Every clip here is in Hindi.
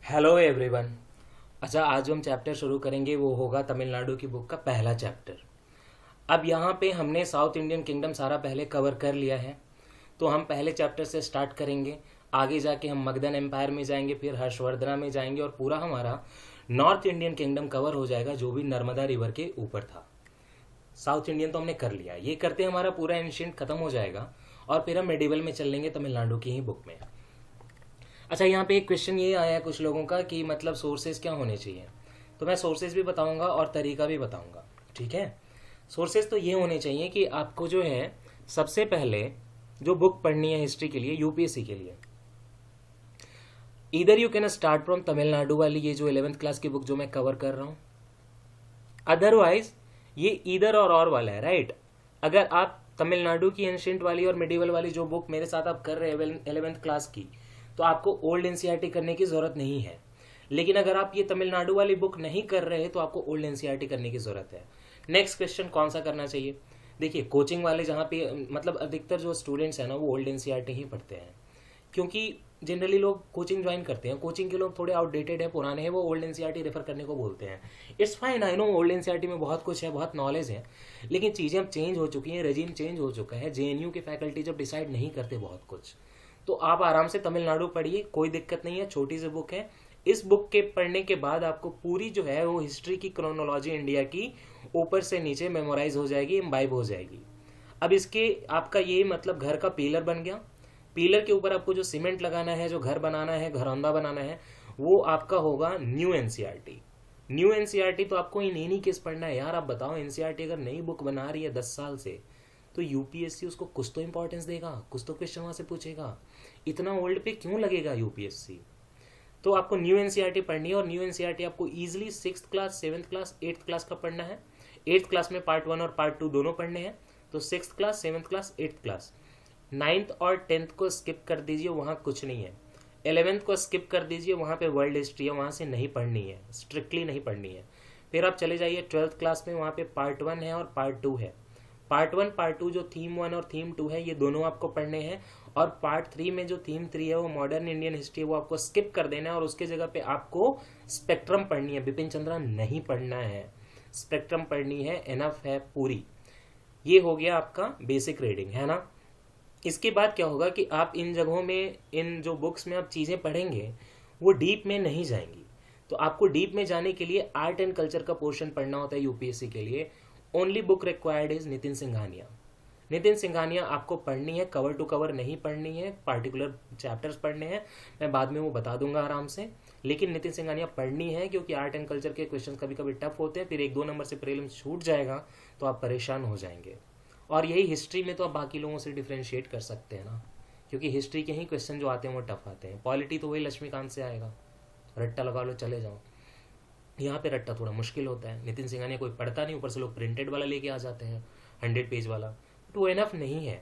Hello everyone. अच्छा, आज जो हम चैप्टर शुरू करेंगे वो होगा तमिलनाडु की बुक का पहला चैप्टर। अब यहाँ पे हमने साउथ इंडियन किंगडम सारा पहले कवर कर लिया है, तो हम पहले चैप्टर से स्टार्ट करेंगे। आगे जाके हम मगधन एम्पायर में जाएंगे, फिर हर्षवर्धना में जाएंगे और पूरा हमारा नॉर्थ इंडियन किंगडम कवर हो जाएगा, जो भी नर्मदा रिवर के ऊपर था। साउथ इंडियन तो हमने कर लिया, ये करते हमारा पूरा एंशियंट खत्म हो जाएगा और फिर हम मेडिवल में चल लेंगे तमिलनाडु की ही बुक में। अच्छा, यहाँ पे एक क्वेश्चन ये आया है कुछ लोगों का कि मतलब सोर्सेज क्या होने चाहिए, तो मैं सोर्सेज भी बताऊंगा और तरीका भी बताऊंगा। ठीक है, सोर्सेज तो ये होने चाहिए कि आपको जो है सबसे पहले जो बुक पढ़नी है हिस्ट्री के लिए, यूपीएससी के लिए, इधर you can start from Tamil Nadu वाली ये जो 11th क्लास की बुक जो मैं कवर कर रहा हूँ। अदरवाइज ये इधर और वाला है, राइट। अगर आप तमिलनाडु की एंशियंट वाली और मिडिवल वाली जो बुक मेरे साथ आप कर रहे हैं 11th क्लास की, तो आपको ओल्ड एनसीईआरटी करने की जरूरत नहीं है। लेकिन अगर आप ये तमिलनाडु वाली बुक नहीं कर रहे हैं तो आपको ओल्ड एनसीईआरटी करने की जरूरत है। नेक्स्ट क्वेश्चन कौन सा करना चाहिए? देखिए, कोचिंग वाले जहाँ पे मतलब अधिकतर जो स्टूडेंट्स हैं ना वो ओल्ड एनसीईआरटी ही पढ़ते हैं, क्योंकि जनरली लोग कोचिंग ज्वाइन करते हैं, कोचिंग के लोग थोड़े आउटडेटेड है, पुराने हैं, वो ओल्ड एनसीईआरटी रेफर करने को बोलते हैं। It's fine, I know old NCERT में बहुत कुछ है, बहुत नॉलेज है, लेकिन चीज़ें अब चेंज हो चुकी हैं, रेजिम चेंज हो चुका है। जेएनयू के फैकल्टी जब डिसाइड नहीं करते बहुत कुछ, तो आप आराम से तमिलनाडु पढ़िए, कोई दिक्कत नहीं है, छोटी सी बुक है। इस बुक के पढ़ने के बाद आपको पूरी जो है वो हिस्ट्री की क्रोनोलॉजी इंडिया की ऊपर से नीचे मेमोराइज हो जाएगी, इम्बाइब हो जाएगी। अब इसके आपका ये मतलब घर का पिलर बन गया। पिलर के ऊपर आपको जो सीमेंट लगाना है, जो घर बनाना है, घरौंदा बनाना है, वो आपका होगा न्यू एनसीईआरटी। न्यू एनसीईआरटी तो आपको इन इन्हीं केस पढ़ना है यार। आप बताओ, एनसीईआरटी अगर नई बुक बना रही है 10 साल से, तो यूपीएससी उसको कुछ तो इंपॉर्टेंस देगा, कुछ तो क्वेश्चन वहां से पूछेगा। इतना ओल्ड पे क्यों लगेगा यूपीएससी? तो आपको न्यू एनसीईआरटी पढ़नी है, और न्यू एनसीईआरटी आपको easily 6th class, 7th class, 8th class का पढ़ना है। 8th क्लास में पार्ट 1 और पार्ट 2 दोनों पढ़ने हैं, तो 6th class, 7th class, 8th class. 9th और 10th को स्किप कर दीजिए, वहाँ कुछ नहीं है। 11th को स्किप कर दीजिए, वहाँ पे वर्ल्ड हिस्ट्री है, वहाँ से नहीं पढ़नी है, स्ट्रिक्टली नहीं पढ़नी है। फिर आप चले जाइए 12th क्लास में, वहाँ पे पार्ट 1 है और पार्ट 2 है। पार्ट 1 पार्ट 2 जो थीम 1 और थीम 2 है, ये दोनों आपको पढ़ने हैं। और पार्ट 3 में जो थीम 3 है वो मॉडर्न इंडियन हिस्ट्री है, वो आपको स्किप कर देना है, और उसके जगह पे आपको स्पेक्ट्रम पढ़नी है। बिपिन चंद्रा नहीं पढ़ना है, स्पेक्ट्रम पढ़नी है, एनफ है पूरी। ये हो गया आपका बेसिक रीडिंग, है ना। इसके बाद क्या होगा कि आप इन जगहों में, इन जो बुक्स में आप चीज़ें पढ़ेंगे वो डीप में नहीं जाएंगी। तो आपको डीप में जाने के लिए आर्ट एंड कल्चर का पोर्शन पढ़ना होता है यूपीएससी के लिए। Only book required is Nitin Singhania. Nitin Singhania आपको पढ़नी है, कवर टू कवर नहीं पढ़नी है, पार्टिकुलर चैप्टर्स पढ़ने हैं, मैं बाद में वो बता दूंगा आराम से। लेकिन नितिन सिंघानिया पढ़नी है, क्योंकि आर्ट एंड कल्चर के क्वेश्चन कभी कभी टफ होते हैं, फिर 1-2 नंबर से प्रीलिम्स छूट जाएगा तो आप परेशान हो जाएंगे। और यही हिस्ट्री में तो आप बाकी लोगों से डिफ्रेंशिएट कर सकते हैं ना, क्योंकि हिस्ट्री के ही क्वेश्चन जो आते हैं वो टफ आते हैं। पॉलिटी तो वही लक्ष्मीकांत से आएगा, रट्टा लगा लो चले जाओ। यहाँ पे रट्टा थोड़ा मुश्किल होता है, नितिन सिंघानिया कोई पढ़ता नहीं, ऊपर से लोग प्रिंटेड वाला लेके आ जाते हैं 100 पेज वाला, तो वो इनफ नहीं है।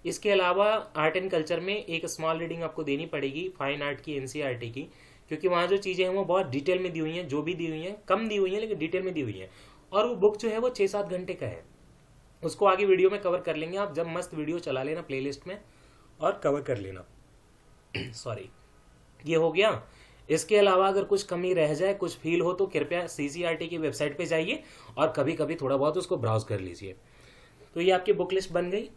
इसके अलावा आर्ट एंड कल्चर में एक स्मॉल रीडिंग आपको देनी पड़ेगी फाइन आर्ट की, एनसीईआरटी की, क्योंकि वहाँ जो चीज़ें हैं वो बहुत डिटेल में दी हुई हैं, जो भी दी हुई हैं कम दी हुई हैं लेकिन डिटेल में दी हुई हैं। और वो बुक जो है वो 6-7 घंटे का है, उसको आगे वीडियो में कवर कर लेंगे। आप जब मस्त वीडियो चला लेना प्लेलिस्ट में और कवर कर लेना। सॉरी, ये हो गया। इसके अलावा अगर कुछ कमी रह जाए, कुछ फील हो, तो कृपया सीसीआरटी की वेबसाइट पे जाइए और कभी कभी थोड़ा बहुत उसको ब्राउज कर लीजिए। तो ये आपकी बुक लिस्ट बन गई।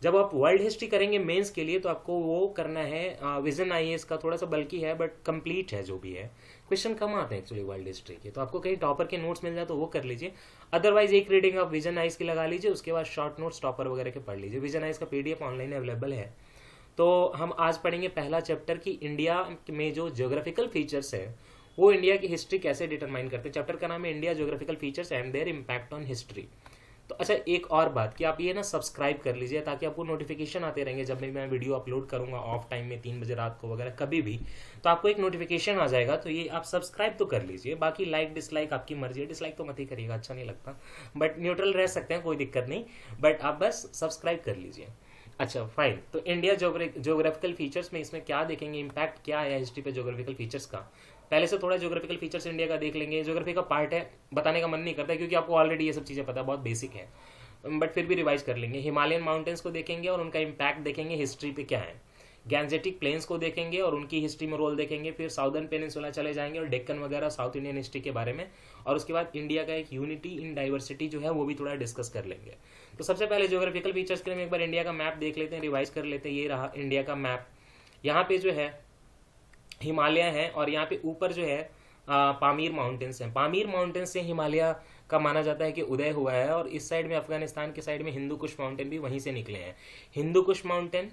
जब आप वर्ल्ड हिस्ट्री करेंगे मेंस के लिए, तो आपको वो करना है विजन आईएएस का, थोड़ा सा बल्कि है बट कंप्लीट है, जो भी है क्वेश्चन कम आते हैं एक्चुअली वर्ल्ड हिस्ट्री के, तो आपको कहीं टॉपर के नोट्स मिल जाए तो वो कर लीजिए। अदरवाइज एक रीडिंग आप विजन आईएएस की लगा लीजिए, उसके बाद शॉर्ट नोट्स टॉपर वगैरह के पढ़ लीजिए। विजन आईएएस का पीडीएफ ऑनलाइन अवेलेबल है। तो हम आज पढ़ेंगे पहला चैप्टर कि इंडिया में जो ज्योग्राफिकल फीचर्स है वो इंडिया की हिस्ट्री कैसे डिटरमाइन करते हैं। चैप्टर का नाम है India geographical features and there impact on history. तो अच्छा, एक और बात कि आप ये ना सब्सक्राइब कर लीजिए, ताकि आपको नोटिफिकेशन आते रहेंगे जब मैं वीडियो अपलोड करूंगा ऑफ टाइम में 3 बजे रात को वगैरह कभी भी, तो आपको एक नोटिफिकेशन आ जाएगा। तो ये आप सब्सक्राइब तो कर लीजिए, बाकी लाइक डिसलाइक आपकी मर्जी है, डिसलाइक तो मत ही करिएगा, अच्छा नहीं लगता, बट न्यूट्रल रह सकते हैं, कोई दिक्कत नहीं, बट आप बस सब्सक्राइब कर लीजिए। अच्छा फाइन, तो इंडिया ज्योग्राफिकल फीचर्स में इसमें क्या देखेंगे, इम्पैक्ट क्या आया हिस्ट्री पे ज्योग्राफिकल फीचर्स का। पहले से थोड़ा ज्योग्राफिकल फीचर्स इंडिया का देख लेंगे। ज्योग्राफी का पार्ट है, बताने का मन नहीं करता क्योंकि आपको ऑलरेडी ये सब चीज़ें पता है, बहुत बेसिक है, बट फिर भी रिवाइज कर लेंगे। हिमालयन माउंटेन्स को देखेंगे और उनका इम्पैक्ट देखेंगे हिस्ट्री पे क्या है। गैंजेटिक प्लेन्स को देखेंगे और उनकी हिस्ट्री में रोल देखेंगे, फिर साउदर्न पेनिनसुला चले जाएंगे और डेक्कन वगैरह साउथ इंडियन हिस्ट्री के बारे में, और उसके बाद इंडिया का एक यूनिटी इन डाइवर्सिटी जो है वो भी थोड़ा डिस्कस कर लेंगे। तो सबसे पहले ज्योग्राफिकल फीचर्स के लिए एक बार इंडिया का मैप देख लेते हैं, रिवाइज कर लेते हैं। ये रहा इंडिया का मैप। यहाँ पे जो है हिमालय है और यहाँ पे ऊपर जो है पामीर माउंटेन्स हैं। पामीर माउंटेन्स से हिमालय का माना जाता है कि उदय हुआ है, और इस साइड में अफगानिस्तान के साइड में हिंदू कुश माउंटेन भी वहीं से निकले हैं। Hindu Kush mountain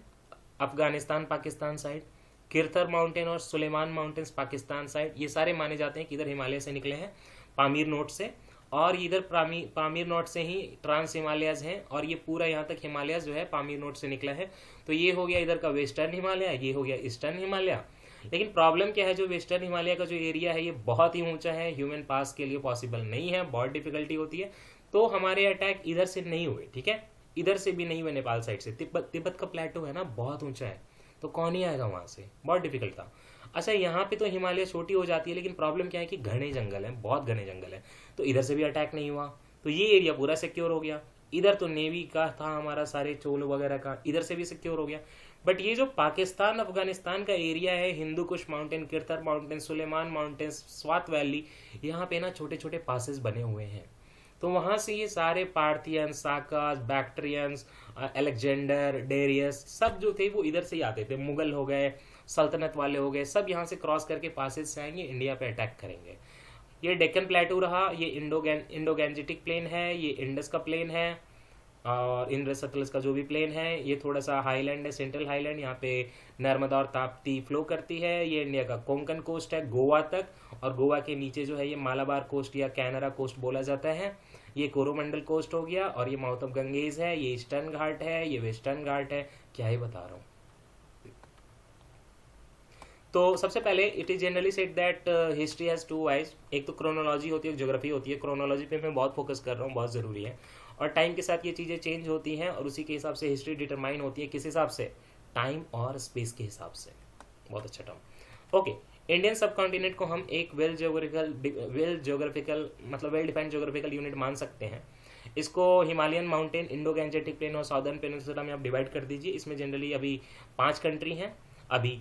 Afghanistan Pakistan side, Kirthar mountain और सुलेमान माउंटेन्स पाकिस्तान साइड, ये सारे माने जाते हैं कि इधर हिमालय से निकले हैं पामीर नोट से, और इधर पामीर नोट से ही ट्रांस हिमालयज हैं, और ये पूरा यहाँ तक हिमालय जो है पामीर नोट से निकला है। तो ये हो गया इधर का वेस्टर्न हिमालय, ये हो गया ईस्टर्न हिमालय। लेकिन प्रॉब्लम क्या है, जो वेस्टर्न हिमालय का जो एरिया है ये बहुत ही ऊंचा है, ह्यूमन पास के लिए पॉसिबल नहीं है, बहुत डिफिकल्टी होती है। तो हमारे अटैक इधर से नहीं हुए, ठीक है, इधर से भी नहीं हुए, नेपाल साइड से। तिब्बत का प्लेटो है ना बहुत ऊंचा है, तो कौन ही आएगा वहां से, बहुत डिफिकल्ट था। अच्छा, यहाँ पे तो हिमालय छोटी हो जाती है, लेकिन प्रॉब्लम क्या है कि घने जंगल है, बहुत घने जंगल है, तो इधर से भी अटैक नहीं हुआ, तो ये एरिया पूरा सिक्योर हो गया। इधर तो नेवी का था हमारा, सारे चोल वगैरह का, इधर से भी सिक्योर हो गया। बट ये जो पाकिस्तान अफगानिस्तान का एरिया है, Hindu Kush mountain, Kirthar mountain, Sulaiman mountain, Swat valley, यहाँ पे ना छोटे छोटे पासेस बने हुए हैं। तो वहां से ये सारे पार्थियंस, साकास, बैक्ट्रियंस, अलेक्जेंडर, डेरियस सब जो थे वो इधर से ही आते थे। मुगल हो गए, सल्तनत वाले हो गए, सब यहाँ से क्रॉस करके पासेस से आएंगे, इंडिया पे अटैक करेंगे। ये डेक्कन प्लेटू रहा, ये इंडो गैंजेटिक प्लेन है, ये इंडस का प्लेन है, और इंद्रस सतलज का जो भी प्लेन है। ये थोड़ा सा हाईलैंड है, सेंट्रल हाईलैंड, यहाँ पे नर्मदा और ताप्ती फ्लो करती है। ये इंडिया का कोंकण कोस्ट है गोवा तक, और गोवा के नीचे जो है ये मालाबार कोस्ट या कैनरा कोस्ट बोला जाता है। ये कोरोमंडल कोस्ट हो गया, और ये माउथ ऑफ गंगेज है, ये ईस्टर्न घाट है, ये वेस्टर्न घाट है, क्या ही बता रहा हूँ। तो सबसे पहले it is generally said that history has two eyes, एक तो क्रोनोलॉजी होती है, एक ज्योग्राफी होती है। क्रोनोलॉजी पे मैं बहुत फोकस कर रहा हूँ, बहुत ज़रूरी है, और टाइम के साथ ये चीज़ें चेंज होती हैं, और उसी के हिसाब से हिस्ट्री डिटरमाइन होती है। किस हिसाब से? टाइम और स्पेस के हिसाब से। बहुत अच्छा term. Okay, Indian subcontinent को हम एक वेल ज्योग्राफिकल मतलब वेल डिफाइंड ज्योग्राफिकल यूनिट मान सकते हैं। इसको Himalayan mountain, Indo Gangetic plain और साउदर्न पेनिनसुला में आप डिवाइड कर दीजिए। इसमें जनरली अभी 5 कंट्री हैं, अभी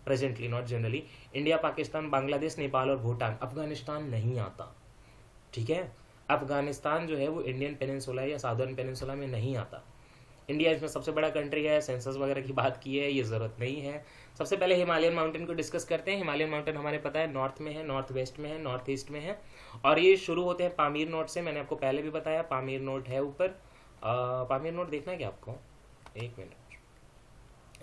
presently, not generally. India, Pakistan, Bangladesh, Nepal और भूटान। अफगानिस्तान नहीं आता, ठीक है, अफगानिस्तान जो है वो इंडियन पेनिनसुला या साउदर्न पेनिनसुला में नहीं आता। इंडिया इसमें सबसे बड़ा कंट्री है, सेंसस वगैरह की बात की है, ये ज़रूरत नहीं है। सबसे पहले हिमालयन माउंटेन को डिस्कस करते हैं। हिमालयन माउंटेन हमारे पता है नॉर्थ में है, नॉर्थ वेस्ट में है, नॉर्थ ईस्ट में है, और ये शुरू होते हैं पामीर नोट से। मैंने आपको पहले भी बताया पामीर नोट है ऊपर। पामीर नोट देखना है क्या आपको? एक मिनट,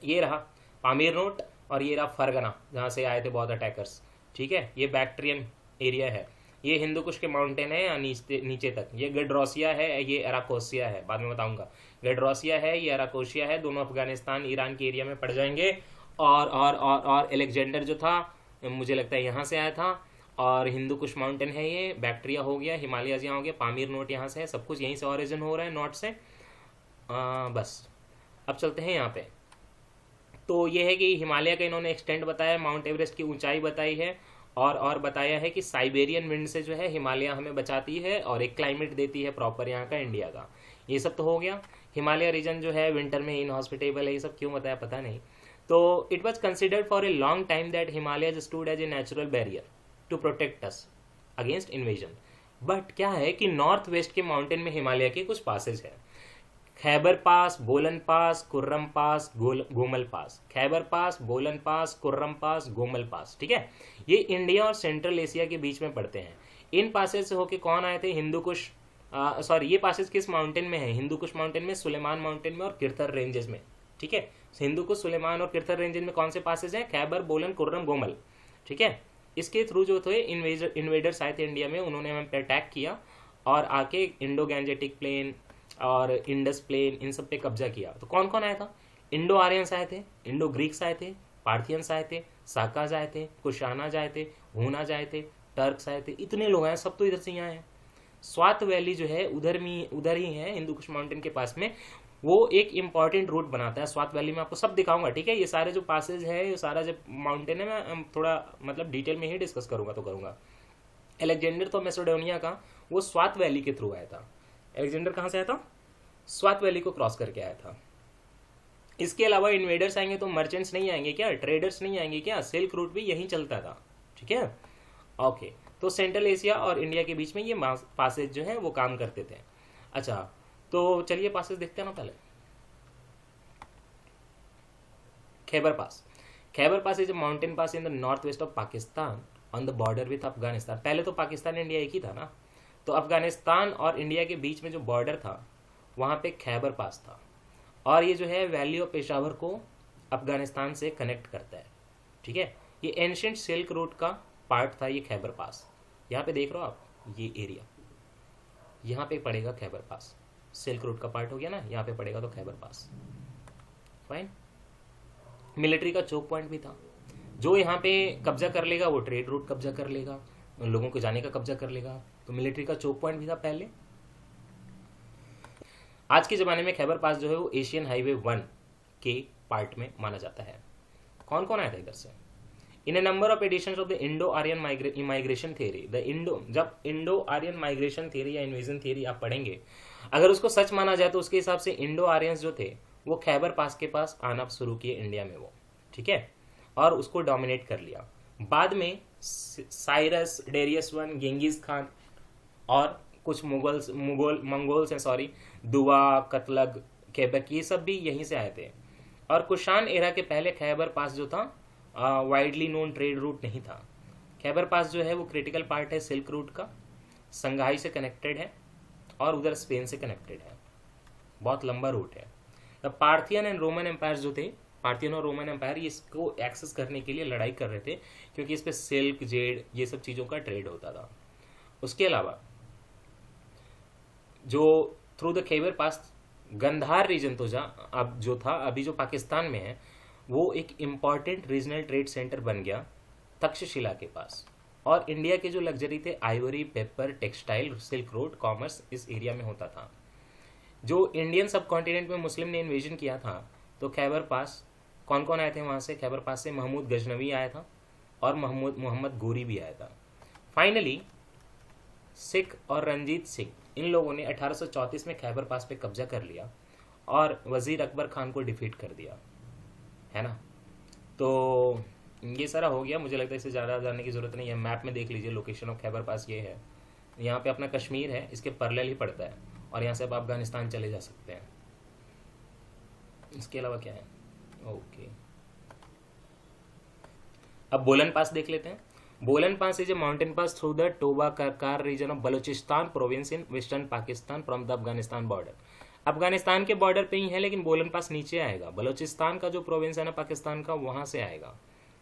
ये रहा पामीर नोट, और ये रहा फरगना जहाँ से आए थे बहुत अटैकर्स, ठीक है। ये बैक्ट्रियन एरिया है, ये हिंदू कुश के माउंटेन है या नीचे तक। ये गडरोसिया है, ये अराकोसिया है, बाद में बताऊंगा। गडरोसिया है, ये अराकोसिया है, दोनों अफगानिस्तान ईरान के एरिया में पड़ जाएंगे। और एलेक्जेंडर जो था मुझे लगता है यहाँ से आया था, और हिंदू कुश माउंटेन है, ये बैक्ट्रिया हो गया, हिमालयाज यहाँ हो गया, पामीर नोट यहाँ से है, सब कुछ यहीं से ऑरिजिन हो रहा है, नॉर्थ से। बस अब चलते हैं यहाँ पे। तो ये है कि हिमालय का इन्होंने एक्सटेंड बताया, माउंट एवरेस्ट की ऊंचाई बताई है, और बताया है कि साइबेरियन विंड से जो है हिमालय हमें बचाती है और एक क्लाइमेट देती है प्रॉपर यहाँ का इंडिया का। ये सब तो हो गया। हिमालय रीजन जो है विंटर में इनहॉस्पिटेबल है, ये सब क्यों बताया पता नहीं। तो it was considered for a long time that Himalaya stood as a natural barrier to protect us against invasion. But क्या है कि नॉर्थ वेस्ट के माउंटेन में हिमालय के कुछ पासेज है, खैबर पास, बोलन पास, कुर्रम पास, गोमल पास। खैबर पास, बोलन पास, कुर्रम पास, गोमल पास, ठीक है। ये इंडिया और सेंट्रल एशिया के बीच में पड़ते हैं। इन पासेज से होके कौन आए थे? हिंदू कुश, सॉरी, ये पासेज किस माउंटेन में है? हिंदू कुश माउंटेन में, सुलेमान माउंटेन में और किरथर रेंजेस में, ठीक है। हिंदू कुश, सुलेमान और किरथर रेंजेस में कौन से पासेज हैं? खैबर, बोलन, कुर्रम, गोमल, ठीक है। इसके थ्रू जो थे इन्वेडर्स आए थे इंडिया में, उन्होंने हमें अटैक किया और आके इंडो गैंजेटिक प्लेन और इंडस प्लेन इन सब पे कब्जा किया। तो कौन कौन आया था? इंडो आर्यंस आए थे, इंडो ग्रीक्स आए थे, पार्थियंस आए थे, साकाज आए थे, कुशानाज आए थे, हूनाज आए थे, टर्क्स आए थे, इतने लोग आए, सब तो इधर से यहाँ है। स्वात वैली जो है उधर ही है, हिंदू कुश माउंटेन के पास में, वो एक इंपॉर्टेंट रूट बनाता है। स्वात वैली में आपको सब दिखाऊंगा, ठीक है। ये सारे जो पासेज है, ये सारा जो माउंटेन है, मैं थोड़ा मतलब डिटेल में ही डिस्कस करूंगा तो करूंगा। अलेक्जेंडर तो मैसेडोनिया का, वो स्वात वैली के थ्रू आया था। अलेक्जेंडर कहाँ से आया था? स्वात वैली को क्रॉस करके आया था। इसके अलावा इन्वेडर्स आएंगे तो मर्चेंट्स नहीं आएंगे क्या, ट्रेडर्स नहीं आएंगे क्या, सिल्क रूट भी यहीं चलता था, ठीक है। ओके, तो सेंट्रल एशिया और इंडिया के बीच में ये पासेज जो है वो काम करते थे। अच्छा, तो चलिए पासेज देखते हैं ना पहले। Khyber pass, Khyber pass is a mountain pass in the north west of Pakistan on the border with Afghanistan. पहले तो पाकिस्तान इंडिया एक ही था ना, तो अफगानिस्तान और इंडिया के बीच में जो बॉर्डर था वहाँ पे खैबर पास था, और ये जो है वैली ऑफ पेशावर को अफगानिस्तान से कनेक्ट करता है, ठीक है। ये एंशियंट सिल्क रूट का पार्ट था ये खैबर पास। यहाँ पे देख रहे हो आप, ये एरिया यहाँ पे पड़ेगा खैबर पास, सिल्क रूट का पार्ट हो गया ना, यहाँ पे पड़ेगा तो खैबर पास, फाइन। मिलिट्री का चोक पॉइंट भी था, जो यहाँ पे कब्जा कर लेगा वो ट्रेड रूट कब्जा कर लेगा, उन लोगों को जाने का कब्जा कर लेगा, तो मिलिट्री का चोक पॉइंट भी था पहले। आज के ज़माने में खैबर पास जो है वो एशियन हाईवे 1 के पार्ट में माना जाता है। कौन कौन आया था इधर से? In a number of editions of the Indo Aryan migration theory, जब इंडो आर्यन माइग्रेशन थियरी या इन्वेजन थियरी आप पढ़ेंगे, अगर उसको सच माना जाए तो उसके हिसाब से इंडो आर्यंस जो थे वो खैबर पास के पास आना शुरू किए इंडिया में वो, ठीक है, और उसको डोमिनेट कर लिया। बाद में Cyrus, Darius one, Genghis Khan और कुछ मंगोल्स हैं, सॉरी, दुआ, कतलग, केबक, ये सब भी यहीं से आए थे। और कुशान एरा के पहले खैबर पास जो था वाइडली नोन ट्रेड रूट नहीं था। खैबर पास जो है वो क्रिटिकल पार्ट है सिल्क रूट का, संघाई से कनेक्टेड है और उधर स्पेन से कनेक्टेड है, बहुत लंबा रूट है। The Parthian and Roman Empire जो थे, पार्थियन और रोमन एम्पायर, ये इसको एक्सेस करने के लिए लड़ाई कर रहे थे क्योंकि इस पे सिल्क, जेड, ये सब चीज़ों का ट्रेड होता था। उसके अलावा जो through the Khyber pass Gandhara region तो अब जो था अभी जो पाकिस्तान में है वो एक इम्पॉर्टेंट रीजनल ट्रेड सेंटर बन गया तक्षशिला के पास। और इंडिया के जो लग्जरी थे, Ivory, paper, textile, silk road, commerce इस एरिया में होता था। जो इंडियन सब कॉन्टिनेंट में मुस्लिम ने इन्वेजन किया था तो खैबर पास कौन कौन आए थे वहाँ से? खैबर पास से महमूद गजनवी आया था और मोहम्मद गोरी भी आया था। फाइनली सिख और रंजीत सिंह, इन लोगों ने 1834 में खैबर पास पे कब्जा कर लिया और वजीर अकबर खान को डिफीट कर दिया, है ना। तो ये सारा हो गया, मुझे लगता है इससे ज़्यादा जानने की ज़रूरत नहीं है। मैप में देख लीजिए, लोकेशन ऑफ खैबर पास ये है, यहाँ पे अपना कश्मीर है, इसके पैरेलल ही पड़ता है, और यहाँ से आप अफगानिस्तान चले जा सकते हैं। इसके अलावा क्या है? ओके, अब बोलन पास देख लेते हैं। Bolan pass is a mountain pass through the Toba Kakar region of Balochistan province in western Pakistan from the Afghanistan border. Afghanistan के बॉर्डर पे ही है लेकिन बोलन पास नीचे आएगा, बलूचिस्तान का जो प्रोविंस है ना पाकिस्तान का, वहाँ से आएगा।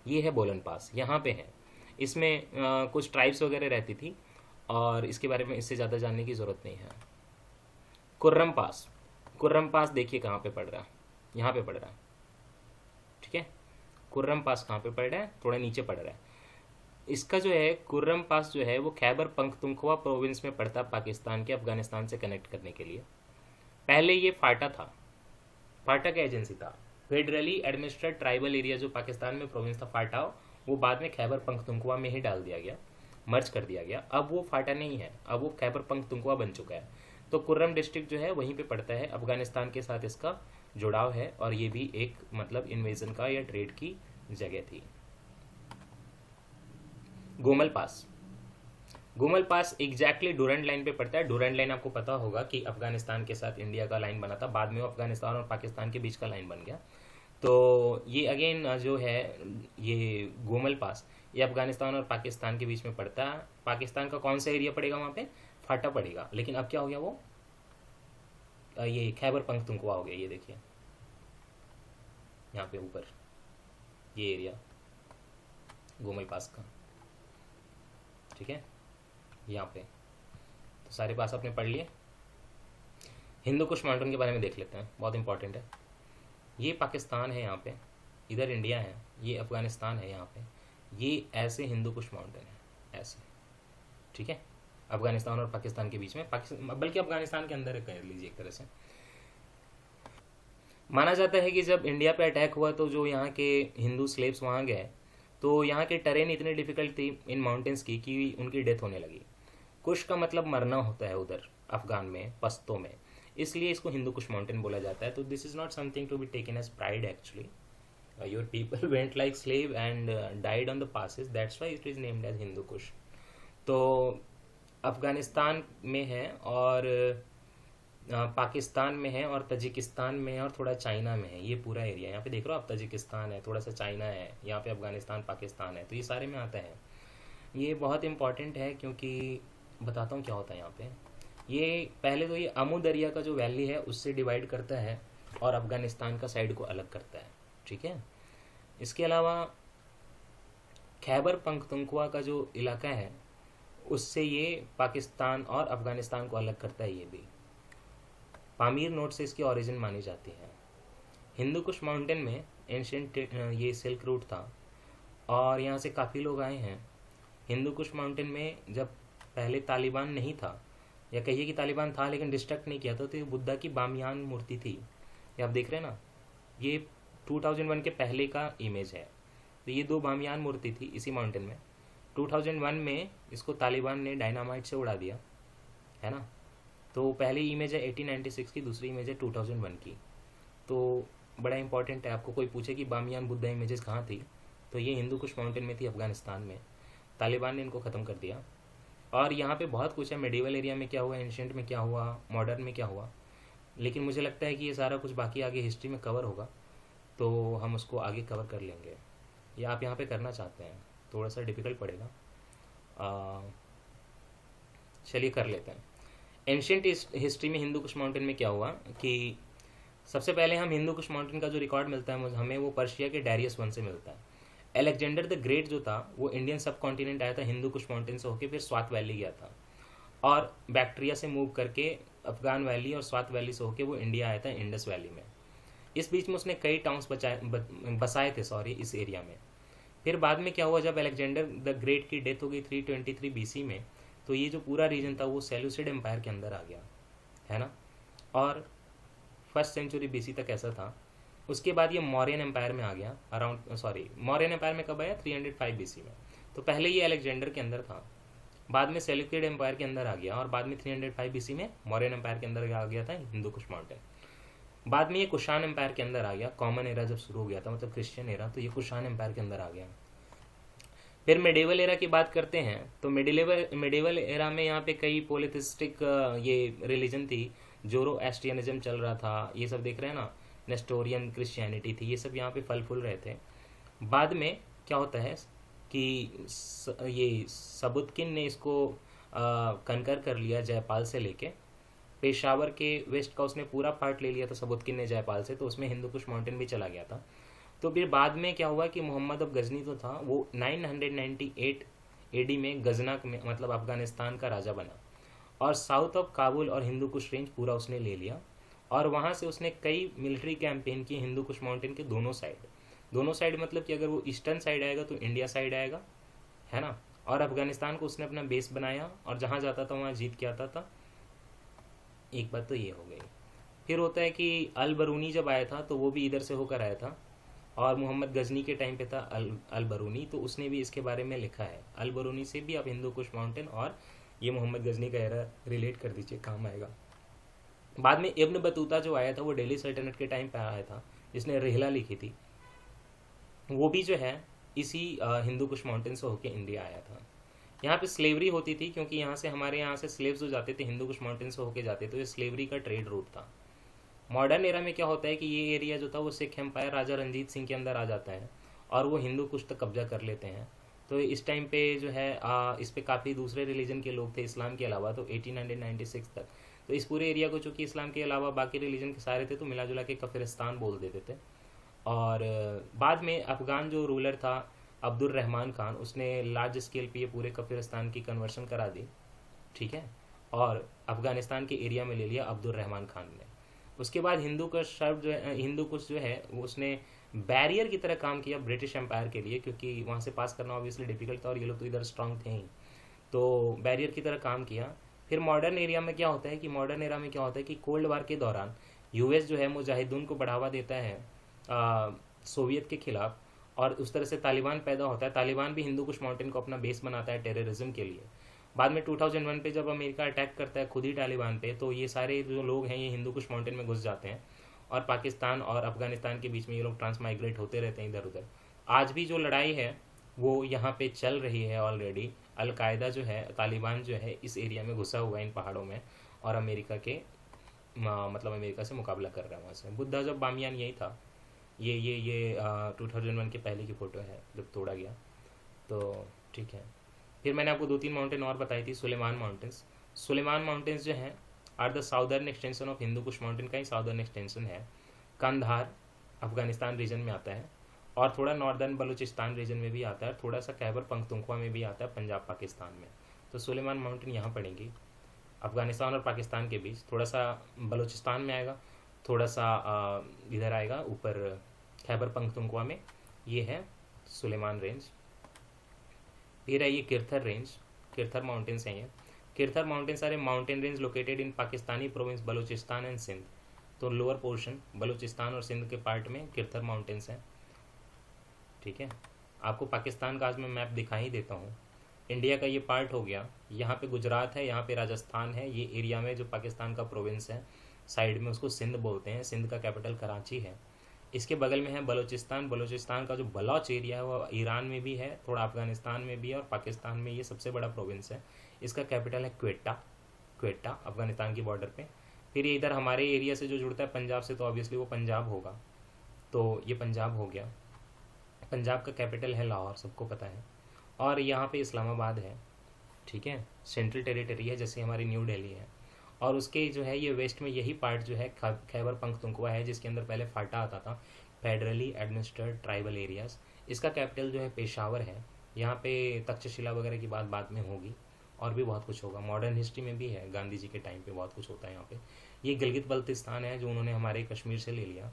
ये है बोलन पास, यहाँ पे है। इसमें कुछ ट्राइब्स वगैरह रहती थी और इसके बारे में इससे ज़्यादा जानने की ज़रूरत नहीं है। कुर्रम पास, कुर्रम पास देखिए कहाँ पे पड़ रहा है, यहाँ पे पड़ रहा है, ठीक है। कुर्रम पास कहाँ पे पड़ रहा है? थोड़ा नीचे पड़ रहा है। इसका जो है कुर्रम पास जो है वो खैबर पख्तूनख्वा प्रोविंस में पड़ता है, पाकिस्तान के अफगानिस्तान से कनेक्ट करने के लिए। पहले ये फाटा था, फाटा का एजेंसी था, फेडरली एडमिनिस्ट्रेटेड ट्राइबल एरिया जो पाकिस्तान में प्रोविंस था फाटा, वो बाद में खैबर पख्तूनख्वा में ही डाल दिया गया, मर्ज कर दिया गया। अब वो फाटा नहीं है, अब वो खैबर पख्तूनख्वा बन चुका है। तो कुर्रम डिस्ट्रिक्ट जो है वहीं पे पड़ता है, अफगानिस्तान के साथ इसका जुड़ाव है और ये भी एक मतलब इन्वेजन का या ट्रेड की जगह थी। गोमल पास, गोमल पास एग्जैक्टली डूरंड लाइन पे पड़ता है। डूरंड लाइन आपको पता होगा कि अफगानिस्तान के साथ इंडिया का लाइन बना था, बाद में वो अफगानिस्तान और पाकिस्तान के बीच का लाइन बन गया। तो ये अगेन जो है ये गोमल पास, ये अफगानिस्तान और पाकिस्तान के बीच में पड़ता है। पाकिस्तान का कौन सा एरिया पड़ेगा वहाँ पे? फाटा पड़ेगा, लेकिन अब क्या हो गया वो, ये खैबर पख्तूनख्वा हो गया। ये देखिए यहाँ पे ऊपर ये एरिया गोमल पास का, ठीक है, यहाँ पे। तो सारे पास आपने पढ़ लिए। हिंदू कुश माउंटेन के बारे में देख लेते हैं, बहुत इंपॉर्टेंट है। ये पाकिस्तान है यहाँ पे, इधर इंडिया है, ये अफगानिस्तान है यहाँ पे, ये ऐसे हिंदू कुश माउंटेन है ऐसे, ठीक है, अफगानिस्तान और पाकिस्तान के बीच में, बल्कि अफगानिस्तान के अंदर कह लीजिए एक तरह से। माना जाता है कि जब इंडिया पे अटैक हुआ तो जो यहाँ के हिंदू स्लेव्स वहाँ गए तो यहाँ के टेरेन इतनी डिफिकल्ट थी इन माउंटेन्स की कि उनकी डेथ होने लगी। कुश का मतलब मरना होता है उधर अफगान में, पश्तो में। इसलिए इसको हिंदू कुश माउंटेन बोला जाता है. तो this is not something to be taken as pride actually. Your people went like slave and died on the passes, that's why it is named as Hindu Kush. तो अफ़गानिस्तान में है और पाकिस्तान में है और तजिकिस्तान में है और थोड़ा चाइना में है. ये पूरा एरिया यहाँ पे देख रहे हो आप, तजिकिस्तान है, थोड़ा सा चाइना है, यहाँ पे अफ़गानिस्तान पाकिस्तान है, तो ये सारे में आता है. ये बहुत इंपॉर्टेंट है क्योंकि बताता हूँ क्या होता है यहाँ पे. ये पहले तो ये अमू दरिया का जो वैली है उससे डिवाइड करता है और अफ़गानिस्तान का साइड को अलग करता है. ठीक है. इसके अलावा खैबर पख्तूनख्वा का जो इलाका है उससे ये पाकिस्तान और अफ़गानिस्तान को अलग करता है. ये भी पामीर नोट से इसकी ओरिजिन मानी जाती है. हिंदू कुश माउंटेन में एंशियंट ये सिल्क रूट था और यहाँ से काफ़ी लोग आए हैं. हिंदू कुश माउंटेन में जब पहले तालिबान नहीं था, या कहिए कि तालिबान था लेकिन डिस्ट्रक्ट नहीं किया था, तो ये बुद्धा की बामियान मूर्ति थी. ये आप देख रहे हैं ना, ये 2001 के पहले का इमेज है. तो ये 2 बामियान मूर्ति थी इसी माउंटेन में. 2001 में इसको तालिबान ने डायनामाइट से उड़ा दिया है ना. तो पहली इमेज है 1896 की, दूसरी इमेज है 2001 की. तो बड़ा इंपॉर्टेंट है. आपको कोई पूछे कि बामियान बुद्धा इमेजेस कहाँ थी, तो ये हिंदू कुश माउंटेन में थी अफ़गानिस्तान में. तालिबान ने इनको ख़त्म कर दिया. और यहाँ पे बहुत कुछ है, मेडिवल एरिया में क्या हुआ, एंशियंट में क्या हुआ, मॉडर्न में क्या हुआ, लेकिन मुझे लगता है कि ये सारा कुछ बाकी आगे हिस्ट्री में कवर होगा, तो हम उसको आगे कवर कर लेंगे. या आप यहाँ पे करना चाहते हैं, थोड़ा सा डिफ़िकल्ट पड़ेगा, चलिए कर लेते हैं. एंशियंट हिस्ट्री में हिंदू कुश माउंटेन में क्या हुआ कि सबसे पहले हम हिंदू कुश माउंटेन का जो रिकॉर्ड मिलता है हमें वो पर्शिया के डारियस वन से मिलता है. अलेक्जेंडर द ग्रेट जो था वो इंडियन सब कॉन्टिनेंट आया था हिंदू कुश माउंटेन से होके, फिर स्वात वैली गया था और बैक्ट्रिया से मूव करके अफगान वैली और स्वात वैली से होके वो इंडिया आया था इंडस वैली में. इस बीच में उसने कई टाउन्स बसाए थे इस एरिया में. फिर बाद में क्या हुआ, जब अलेक्जेंडर द ग्रेट की डेथ हो गई 323 BC में, तो ये जो पूरा रीजन था वो सेल्यूसिड एम्पायर के अंदर आ गया है ना. और 1st सेंचुरी BC तक ऐसा था. उसके बाद ये मौर्यन एम्पायर में आ गया मौर्यन एम्पायर में कब आया, 305 BC में. तो पहले ये अलेक्जेंडर के अंदर था, बाद में सेल्यूसिड एम्पायर के अंदर आ गया और बाद में 305 BC में मौर्यन एम्पायर के अंदर आ गया था हिंदू कुश माउंटेन. बाद में ये कुशान एम्पायर के अंदर आ गया. कॉमन एरा जब शुरू हो गया था, मतलब क्रिश्चियन एरा, तो ये कुशान एम्पायर के अंदर आ गया. फिर मेडिवल एरा की बात करते हैं तो मेडिवल एरा में यहाँ पे कई पोलिथिस्टिक ये रिलीजन थी. जोरो एस्ट्रियनिज्म चल रहा था, ये सब देख रहे हैं ना, नेस्टोरियन क्रिश्चियनिटी थी, ये सब यहाँ पे फल फूल रहे थे. बाद में क्या होता है कि ये सबुतकिन ने इसको कनकर कर लिया जयपाल से लेके. पेशावर के वेस्ट का उसने पूरा पार्ट ले लिया था सबुतकिन ने जयपाल से, तो उसमें हिंदू कुश माउंटेन भी चला गया था. तो फिर बाद में क्या हुआ कि मोहम्मद अब गजनी तो था, वो 998 AD में गजनक में, मतलब अफगानिस्तान का राजा बना और साउथ ऑफ काबुल और हिंदू कुश रेंज पूरा उसने ले लिया. और वहाँ से उसने कई मिलिट्री कैंपेन किए हिंदू कुश माउंटेन के दोनों साइड, मतलब कि अगर वो ईस्टर्न साइड आएगा तो इंडिया साइड आएगा है ना. और अफगानिस्तान को उसने अपना बेस बनाया और जहाँ जाता था वहाँ जीत के आता था. एक बात तो ये हो गई. फिर होता है कि अल बरूनी जब आया था तो वो भी इधर से होकर आया था और मोहम्मद गजनी के टाइम पे था अल बरूनी, तो उसने भी इसके बारे में लिखा है. अल बरूनी से भी आप हिंदू कुश माउंटेन और ये मोहम्मद गजनी का एरा रिलेट कर दीजिए, काम आएगा. बाद में इब्न बतूता जो आया था वो दिल्ली सल्तनत के टाइम पे आया था, जिसने रिहला लिखी थी, वो भी जो है इसी हिंदू कुश माउंटेन से होके इंडिया आया था. यहाँ पे स्लेवरी होती थी क्योंकि यहाँ से हमारे यहाँ से स्लेव्स जो जाते थे हिंदू कुश माउंटेन से होके जाते, तो ये स्लेवरी का ट्रेड रूट था. मॉडर्न एरा में क्या होता है कि ये एरिया जो था वो सिख एम्पायर राजा रंजीत सिंह के अंदर आ जाता है और वो हिंदू कुश तक कब्जा कर लेते हैं. तो इस टाइम पे जो है इस पे काफ़ी दूसरे रिलीजन के लोग थे इस्लाम के अलावा, तो 1896 तक. तो इस पूरे एरिया को चूँकि इस्लाम के अलावा बाकी रिलीजन के सारे थे तो मिला जुला के कफिरिस्तान बोल देते थे. और बाद में अफ़गान जो रूलर था अब्दुल रहमान खान, उसने लार्ज स्केल पे ये पूरे कफिरिस्तान की कन्वर्शन करा दी. ठीक है. और अफ़गानिस्तान के एरिया में ले लिया अब्दुल रहमान खान ने. उसके बाद हिंदू कुश जो है वो उसने बैरियर की तरह काम किया ब्रिटिश एम्पायर के लिए, क्योंकि वहाँ से पास करना ऑब्वियसली डिफिकल्ट था और ये लोग तो इधर स्ट्रांग थे ही, तो बैरियर की तरह काम किया. फिर मॉडर्न एरा में क्या होता है कि कोल्ड वार के दौरान यूएस जो है मुजाहिदून को बढ़ावा देता है सोवियत के खिलाफ, और उस तरह से तालिबान पैदा होता है. तालिबान भी हिंदू कुश माउंटेन को अपना बेस बनाता है टेररिज्म के लिए. बाद में 2001 पे जब अमेरिका अटैक करता है खुद ही तालिबान पे, तो ये सारे जो लोग हैं ये हिंदू कुश माउंटेन में घुस जाते हैं और पाकिस्तान और अफगानिस्तान के बीच में ये लोग ट्रांसमाइग्रेट होते रहते हैं इधर उधर। आज भी जो लड़ाई है वो यहाँ पे चल रही है ऑलरेडी। अलकायदा जो है, तालिबान जो है इस एरिया में घुसा हुआ है इन पहाड़ों में, और अमेरिका के मतलब अमेरिका से मुकाबला कर रहा है वहाँ से। बुद्धा जब बामियान यही था। ये 2001 के पहले की फ़ोटो है जब तोड़ा गया। तो ठीक है, फिर मैंने आपको 2-3 माउंटेन और बताई थी। सुलेमान माउंटेन्स, सुलेमान माउंटेन्स जो हैं are the southern extension of Hindu Kush mountain का ही साउदर्न एक्सटेंशन है। कंधार अफगानिस्तान रीजन में आता है, और थोड़ा नॉर्दर्न बलूचिस्तान रीजन में भी आता है, थोड़ा सा खैबर पख्तूनख्वा में भी आता है, पंजाब पाकिस्तान में। तो सुलेमान माउंटेन यहाँ पड़ेंगी अफगानिस्तान और पाकिस्तान के बीच, थोड़ा सा बलूचिस्तान में आएगा, थोड़ा सा इधर आएगा ऊपर खैबर पख्तूनख्वा में। ये है सुलेमान रेंज। फिर है ये किरथर रेंज, किरथर माउंटेन्स हैं ये। Kirthar mountains are a mountain range located in Pakistani province Balochistan and Sindh. तो लोअर पोर्शन बलूचिस्तान और सिंध के पार्ट में किरथर माउंटेन्स हैं। ठीक है, आपको पाकिस्तान का आज मैं मैप दिखा ही देता हूँ। इंडिया का ये पार्ट हो गया, यहाँ पे गुजरात है, यहाँ पे राजस्थान है, ये एरिया में जो पाकिस्तान का प्रोविंस है साइड में उसको सिंध बोलते हैं, सिंध का कैपिटल कराची है। इसके बगल में है बलूचिस्तान, बलूचिस्तान का जो बलोच एरिया है वो ईरान में भी है, थोड़ा अफगानिस्तान में भी है, और पाकिस्तान में ये सबसे बड़ा प्रोविंस है। इसका कैपिटल है क्वेटा, क्वेटा अफगानिस्तान की बॉर्डर पे। फिर ये इधर हमारे एरिया से जो जुड़ता है पंजाब से, तो ऑब्वियसली वो पंजाब होगा, तो ये पंजाब हो गया। पंजाब का कैपिटल है लाहौर, सबको पता है, और यहाँ पे इस्लामाबाद है। ठीक है, सेंट्रल टेरिटरी है जैसे हमारी न्यू दिल्ली है। और उसके जो है ये वेस्ट में यही पार्ट जो है खैबर पख्तूनख्वा है, जिसके अंदर पहले फाटा आता था, फेडरली एडमिनिस्ट्रेटेड ट्राइबल एरियाज। इसका कैपिटल जो है पेशावर है। यहाँ पे तक्षशिला वगैरह की बात बाद में होगी, और भी बहुत कुछ होगा, मॉडर्न हिस्ट्री में भी है, गांधी जी के टाइम पे बहुत कुछ होता है यहाँ पे। ये गिलगित बल्तिस्तान है जो उन्होंने हमारे कश्मीर से ले लिया,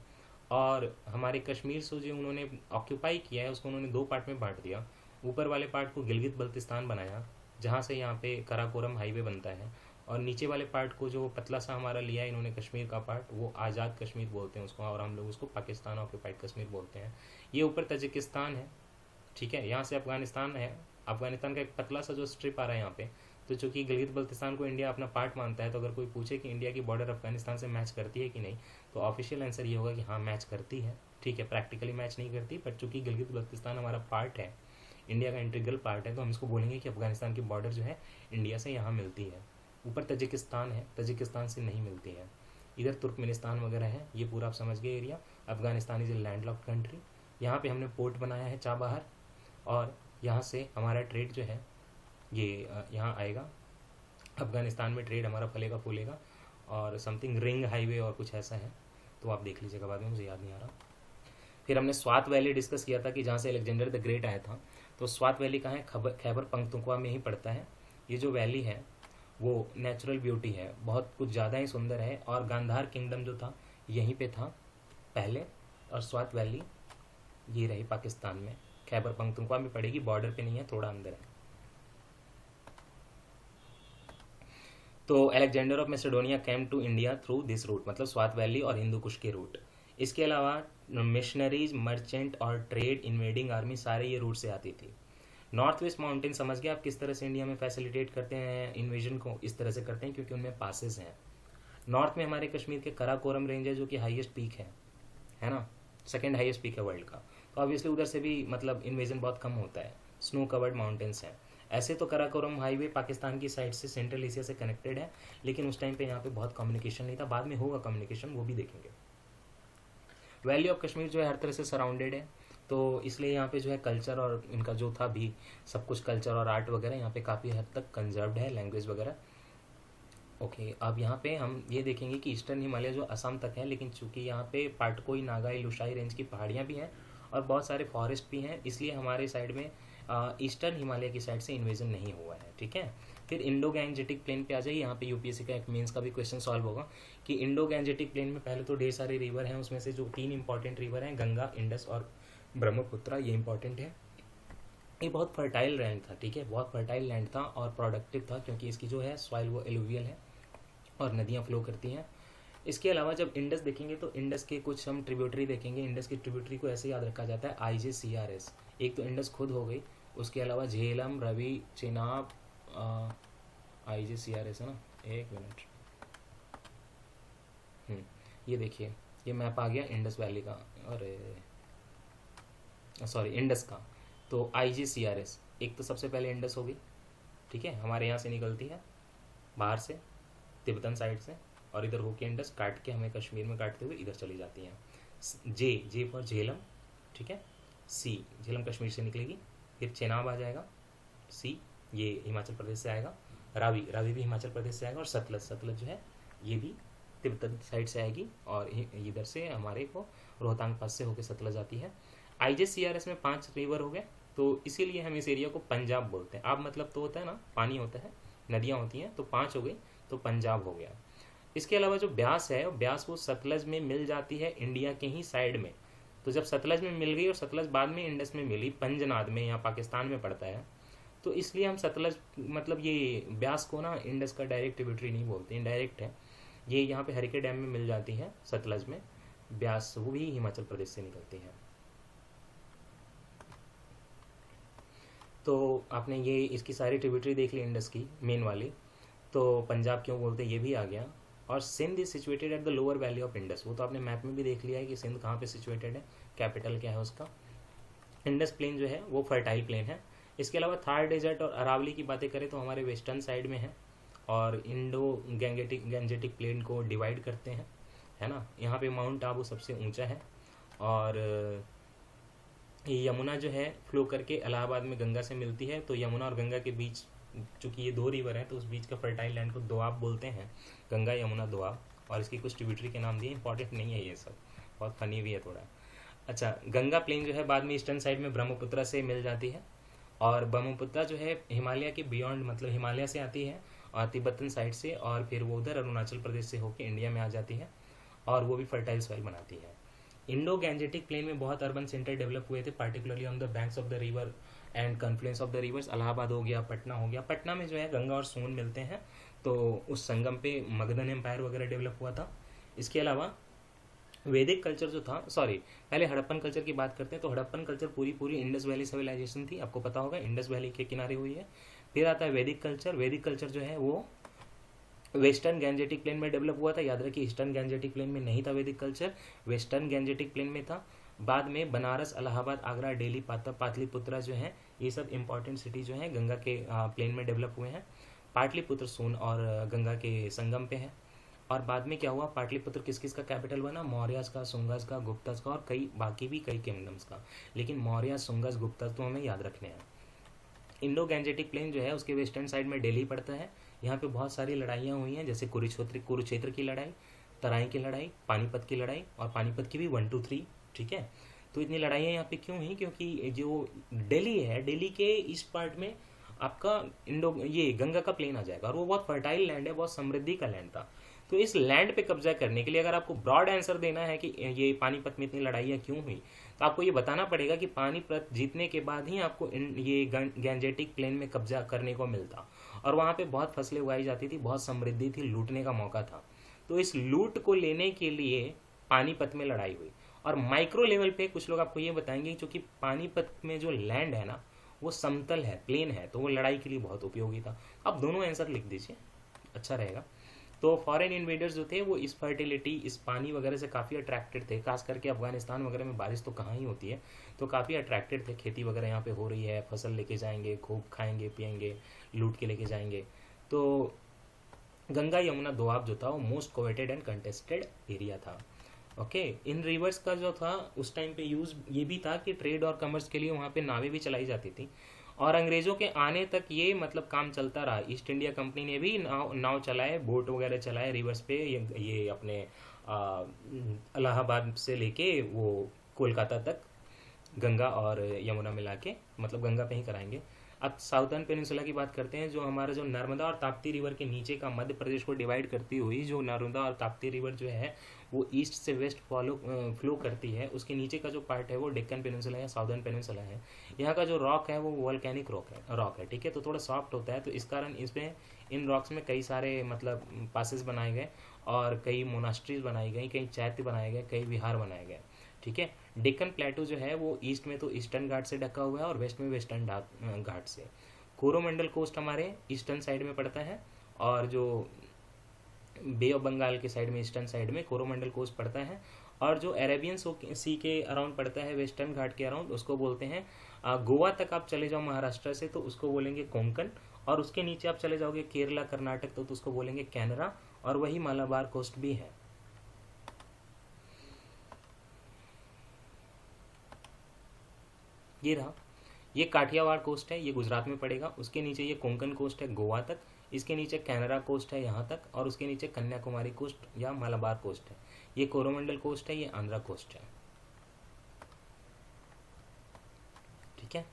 और हमारे कश्मीर से जो उन्होंने ऑक्यूपाई किया है उसको उन्होंने 2 पार्ट में बांट दिया। ऊपर वाले पार्ट को गिलगित बल्तिस्तान बनाया, जहाँ से यहाँ पे कराकोरम हाईवे बनता है, और नीचे वाले पार्ट को जो पतला सा हमारा लिया है इन्होंने कश्मीर का पार्ट, वो आज़ाद कश्मीर बोलते हैं उसको, और हम लोग उसको पाकिस्तान ऑक्यूपाइड कश्मीर बोलते हैं। ये ऊपर तजिकिस्तान है। ठीक है, यहाँ से अफगानिस्तान है, अफगानिस्तान का एक पतला सा जो स्ट्रिप आ रहा है यहाँ पे। तो चूंकि गिलगित बल्तिस्तान को इंडिया अपना पार्ट मानता है, तो अगर कोई पूछे कि इंडिया की बॉर्डर अफगानिस्तान से मैच करती है कि नहीं, तो ऑफिशियल आंसर ये होगा कि हाँ मैच करती है। ठीक है, प्रैक्टिकली मैच नहीं करती, बट चूंकि गिलगित बल्तिस्तान हमारा पार्ट है, इंडिया का इंटीग्रल पार्ट है, तो हम इसको बोलेंगे कि अफगानिस्तान की बॉर्डर जो है इंडिया से यहाँ मिलती है। ऊपर तजिकिस्तान है, तजिकिस्तान से नहीं मिलती है। इधर तुर्कमेनिस्तान वगैरह है, ये पूरा आप समझ गए area. Afghanistan is a landlocked country. यहाँ पे हमने पोर्ट बनाया है चाबहार, और यहाँ से हमारा ट्रेड जो है ये यहाँ आएगा। अफगानिस्तान में ट्रेड हमारा फलेगा फूलेगा, और समथिंग रिंग हाईवे और कुछ ऐसा है, तो आप देख लीजिएगा बाद में, मुझे याद नहीं आ रहा। फिर हमने स्वात वैली डिस्कस किया था कि जहाँ से अलेक्जेंडर द ग्रेट आया था। तो स्वात वैली कहाँ है? खैबर पख्तूनख्वा में ही पड़ता है। ये जो वैली है वो नेचुरल ब्यूटी है, बहुत कुछ ज़्यादा ही सुंदर है, और गांधार किंगडम जो था यहीं पे था पहले, और स्वात वैली ये रही पाकिस्तान में, खैबर पख्तूनख्वा में पड़ेगी, बॉर्डर पे नहीं है, थोड़ा अंदर है। तो Alexander of Macedonia came to India through this route, मतलब स्वात वैली और हिंदू कुश के रूट। इसके अलावा मिशनरीज, मर्चेंट और ट्रेड, इन्वेडिंग आर्मी सारे ये रूट से आती थी। नॉर्थ वेस्ट माउंटेन समझ गए आप किस तरह से इंडिया में फैसिलिटेट करते हैं इन्वेजन को? इस तरह से करते हैं क्योंकि उनमें पासेस हैं। नॉर्थ में हमारे कश्मीर के कराकोरम रेंज है जो कि हाईएस्ट पीक है ना, सेकेंड हाईएस्ट पीक है वर्ल्ड का। तो ऑब्वियसली उधर से भी मतलब इन्वेजन बहुत कम होता है, स्नो कवर्ड माउंटेन्स हैं। ऐसे तो कराकोरम हाईवे पाकिस्तान की साइड से सेंट्रल एशिया से कनेक्टेड है, लेकिन उस टाइम पे यहाँ पे बहुत कम्युनिकेशन नहीं था, बाद में होगा कम्युनिकेशन, वो भी देखेंगे। वैली ऑफ कश्मीर जो है हर तरह से सराउंडेड है, तो इसलिए यहाँ पे जो है कल्चर और इनका जो था भी सब कुछ, कल्चर और आर्ट वगैरह यहाँ पे काफ़ी हद तक कंजर्व्ड है, लैंग्वेज वगैरह। ओके, अब यहाँ पे हम ये देखेंगे कि ईस्टर्न हिमालय जो असम तक है, लेकिन चूंकि यहाँ पे पाटकोई, नागाई, लुशाई रेंज की पहाड़ियाँ भी हैं और बहुत सारे फॉरेस्ट भी हैं, इसलिए हमारे साइड में ईस्टर्न हिमालय की साइड से इन्वेजन नहीं हुआ है। ठीक है, फिर इंडो गैंजेटिक प्लेन पे आ जाइए। यहाँ पे यूपीएससी का एक मेंस का भी क्वेश्चन सॉल्व होगा कि इंडो गैंजेटिक प्लेन में पहले तो ढेर सारे रिवर हैं, उसमें से जो 3 इंपॉर्टेंट रिवर हैं, गंगा, इंडस और ब्रह्मपुत्रा, ये इंपॉर्टेंट है। ये बहुत फर्टाइल लैंड था, ठीक है, बहुत फर्टाइल लैंड था और प्रोडक्टिव था, क्योंकि इसकी जो है सॉइल वो एलुवियल है और नदियाँ फ्लो करती हैं। इसके अलावा जब इंडस देखेंगे तो इंडस के कुछ हम ट्रिब्यूटरी देखेंगे। इंडस की ट्रिब्यूटरी को ऐसे याद रखा जाता है IJCRS। एक तो इंडस खुद हो गई, उसके अलावा झेलम, रवि, चेनाब, IGCRS है ना, एक मिनट। ये देखिए, ये मैप आ गया इंडस वैली का, अरे सॉरी इंडस का। तो IGCRS, एक तो सबसे पहले इंडस होगी, ठीक है, हमारे यहाँ से निकलती है बाहर से, तिब्बतन साइड से, और इधर होके इंडस काट के हमें कश्मीर में काटते हुए इधर चली जाती हैं। जे फॉर झेलम, ठीक है। सी, झेलम कश्मीर से निकलेगी, फिर चेनाब आ जाएगा, सी ये हिमाचल प्रदेश से आएगा, रावी, रावी भी हिमाचल प्रदेश से आएगा, और सतलज, सतलज जो है ये भी तिब्बत साइड से आएगी, और इधर से हमारे को रोहतांग पास से होकर सतलज आती है। IGCRS में 5 रिवर हो गए, तो इसीलिए हम इस एरिया को पंजाब बोलते हैं। अब मतलब तो होता है ना, पानी होता है, नदियाँ होती हैं, तो 5 हो गई, तो पंजाब हो गया। इसके अलावा जो ब्यास है, ब्यास वो सतलज में मिल जाती है इंडिया के ही साइड में। तो जब सतलज में मिल गई और सतलज बाद में इंडस में मिली, पंजनाद में या पाकिस्तान में पड़ता है, तो इसलिए हम सतलज मतलब ये ब्यास को ना इंडस का डायरेक्ट ट्रिब्यूटरी नहीं बोलते, इनडायरेक्ट है। ये यहाँ पे हरिके डैम में मिल जाती है सतलज में, ब्यास वो भी हिमाचल प्रदेश से निकलती है। तो आपने ये इसकी सारी ट्रिब्यूटरी देख ली इंडस की मेन वाली, तो पंजाब क्यों बोलते हैं ये भी आ गया। और Sindh is situated at the lower valley of Indus, वो तो आपने मैप में भी देख लिया है कि सिंध कहाँ पे सिचुएटेड है, कैपिटल क्या है उसका। इंडस प्लेन जो है वो फर्टाइल प्लेन है। इसके अलावा थार डेजर्ट और अरावली की बातें करें तो हमारे वेस्टर्न साइड में है, और इंडो गैंजेटिक प्लेन को डिवाइड करते हैं, है ना। यहाँ पे माउंट आबू सबसे ऊंचा है, और यमुना जो है फ्लो करके इलाहाबाद में गंगा से मिलती है, तो यमुना और गंगा के बीच, चूँकि ये 2 रिवर हैं, तो उस बीच का फर्टाइल लैंड को दोआब बोलते हैं, गंगा यमुना दोआब, और इसकी कुछ ट्रिब्यूटरी के नाम दिए, इंपॉर्टेंट नहीं है ये सब, बहुत फनी भी है थोड़ा। अच्छा, गंगा प्लेन जो है बाद में ईस्टर्न साइड में ब्रह्मपुत्र से मिल जाती है, और ब्रह्मपुत्र जो है हिमालय के बियॉन्ड, मतलब हिमालय से आती है और तिब्बतन साइड से, और फिर वो उधर अरुणाचल प्रदेश से होकर इंडिया में आ जाती है, और वो भी फर्टाइल सॉइल बनाती है। इंडो गैंजेटिक प्लेन में बहुत अर्बन सेंटर डेवलप हुए थे, particularly on the banks of the river and confluence of the reverse. Allahabad हो गया, पटना हो गया, पटना में जो है गंगा और सोन मिलते हैं, तो उस संगम पे मगधन एम्पायर वगैरह डेवलप हुआ था। इसके अलावा वैदिक कल्चर जो था, सॉरी पहले हड़प्पन कल्चर की बात करते हैं, तो हड़प्पन कल्चर पूरी इंडस वैली सिविलाइजेशन थी, आपको पता होगा इंडस वैली के किनारे हुई है। फिर आता है वैदिक कल्चर, वैदिक कल्चर जो है वो वेस्टर्न गैंजेटिक प्लेन में डेवलप हुआ था, याद रखिए ईस्टर्न गैंजेटिक प्लेन में नहीं था वैदिक कल्चर, वेस्टर्न गैंजेटिक प्लेन में था। बाद में बनारस, इलाहाबाद, आगरा, दिल्ली, पाटलिपुत्रा जो है, ये सब इंपॉर्टेंट सिटी जो है गंगा के प्लेन में डेवलप हुए हैं। पाटलिपुत्र सोन और गंगा के संगम पे है। और बाद में क्या हुआ, पाटलिपुत्र किस किस का कैपिटल बना, मौर्यस का, सुंगस का, गुप्तस का, और कई बाकी भी कई किंगडम्स का, लेकिन मौर्य, सुंगस, गुप्तस तो हमें याद रखने हैं। इंडो गैंजेटिक प्लेन जो है उसके वेस्टर्न साइड में दिल्ली पड़ता है। यहाँ पे बहुत सारी लड़ाइयाँ हुई हैं, जैसे कुरुक्षेत्र की लड़ाई, तराई की लड़ाई, पानीपत की लड़ाई, और पानीपत की भी 1, 2, 3, ठीक है। तो इतनी लड़ाइयाँ यहाँ पे क्यों हुई, क्योंकि जो दिल्ली है, दिल्ली के ईस्ट पार्ट में आपका ये गंगा का प्लेन आ जाएगा, और वो बहुत फर्टाइल लैंड है, बहुत समृद्धि का लैंड था। तो इस लैंड पे कब्जा करने के लिए अगर आपको ब्रॉड आंसर देना है कि ये पानीपत में इतनी लड़ाइयाँ क्यों हुई, तो आपको ये बताना पड़ेगा कि पानीपत जीतने के बाद ही आपको ये गैंजेटिक प्लेन में कब्जा करने को मिलता, और वहाँ पे बहुत फसलें उगाई जाती थी, बहुत समृद्धि थी, लूटने का मौका था। तो इस लूट को लेने के लिए पानीपत में लड़ाई हुई। और माइक्रो लेवल पे कुछ लोग आपको ये बताएंगे क्योंकि पानीपत में जो लैंड है ना वो समतल है, प्लेन है, तो वो लड़ाई के लिए बहुत उपयोगी था। आप दोनों आंसर लिख दीजिए, अच्छा रहेगा। तो फॉरेन इन्वेडर्स जो थे वो इस फर्टिलिटी, इस पानी वगैरह से काफ़ी अट्रैक्टेड थे, खास करके अफगानिस्तान वगैरह में बारिश तो कहाँ ही होती है, तो काफ़ी अट्रैक्टेड थे। खेती वगैरह यहाँ पे हो रही है, फसल लेके जाएंगे, खूब खाएंगे पिएंगे, लूट के लेके जाएंगे। तो गंगा यमुना दोआब जो था वो most coveted and contested area था। ओके, इन रिवर्स का जो था उस टाइम पे यूज़ ये भी था कि ट्रेड और कमर्स के लिए वहाँ पे नावें भी चलाई जाती थी, और अंग्रेज़ों के आने तक ये मतलब काम चलता रहा। ईस्ट इंडिया कंपनी ने भी नाव चलाए, बोट वगैरह चलाए रिवर्स पे, ये अपने इलाहाबाद से लेके वो कोलकाता तक गंगा और यमुना मिला के, मतलब गंगा पे ही कराएंगे। अब साउदर्न पेनिनसुला की बात करते हैं, जो हमारा जो नर्मदा और ताप्ती रिवर के नीचे का मध्य प्रदेश को डिवाइड करती हुई जो नर्मदा और ताप्ती रिवर जो है वो ईस्ट से वेस्ट फ्लो करती है, उसके नीचे का जो पार्ट है वो डेक्कन पेनिनसुला या साउदर्न पेनिनसुला है। यहाँ का जो रॉक है वो वोल्केनिक रॉक है, ठीक है, तो थोड़ा सॉफ्ट होता है, तो इस कारण इसमें इन रॉक्स में कई सारे मतलब पासेस बनाए गए, और कई मोनास्ट्रीज बनाई गई, कई चैत्य बनाए गए, कई विहार बनाए गए, ठीक है। डेक्कन प्लेटो जो है वो ईस्ट में तो ईस्टर्न घाट से ढका हुआ है और वेस्ट में वेस्टर्न घाट से। कोरोमंडल कोस्ट हमारे ईस्टर्न साइड में पड़ता है, और जो बे ऑफ बंगाल के साइड में ईस्टर्न साइड में कोरोमंडल कोस्ट पड़ता है, और जो अरेबियन सी के अराउंड पड़ता है वेस्टर्न घाट के अराउंड, उसको बोलते हैं गोवा तक आप चले जाओ महाराष्ट्र से तो उसको बोलेंगे कोंकण, और उसके नीचे आप चले जाओगे केरला कर्नाटक तो उसको बोलेंगे कैनरा, और वही मालाबार कोस्ट भी है। ये रहा, ये काठियावाड़ कोस्ट है, ये गुजरात में पड़ेगा। उसके नीचे ये कोंकण कोस्ट है गोवा तक, इसके नीचे कैनरा कोस्ट है यहाँ तक, और उसके नीचे कन्याकुमारी कोस्ट या मालाबार कोस्ट है। ये कोरोमंडल कोस्ट है, ये आंध्रा कोस्ट है। ठीक है,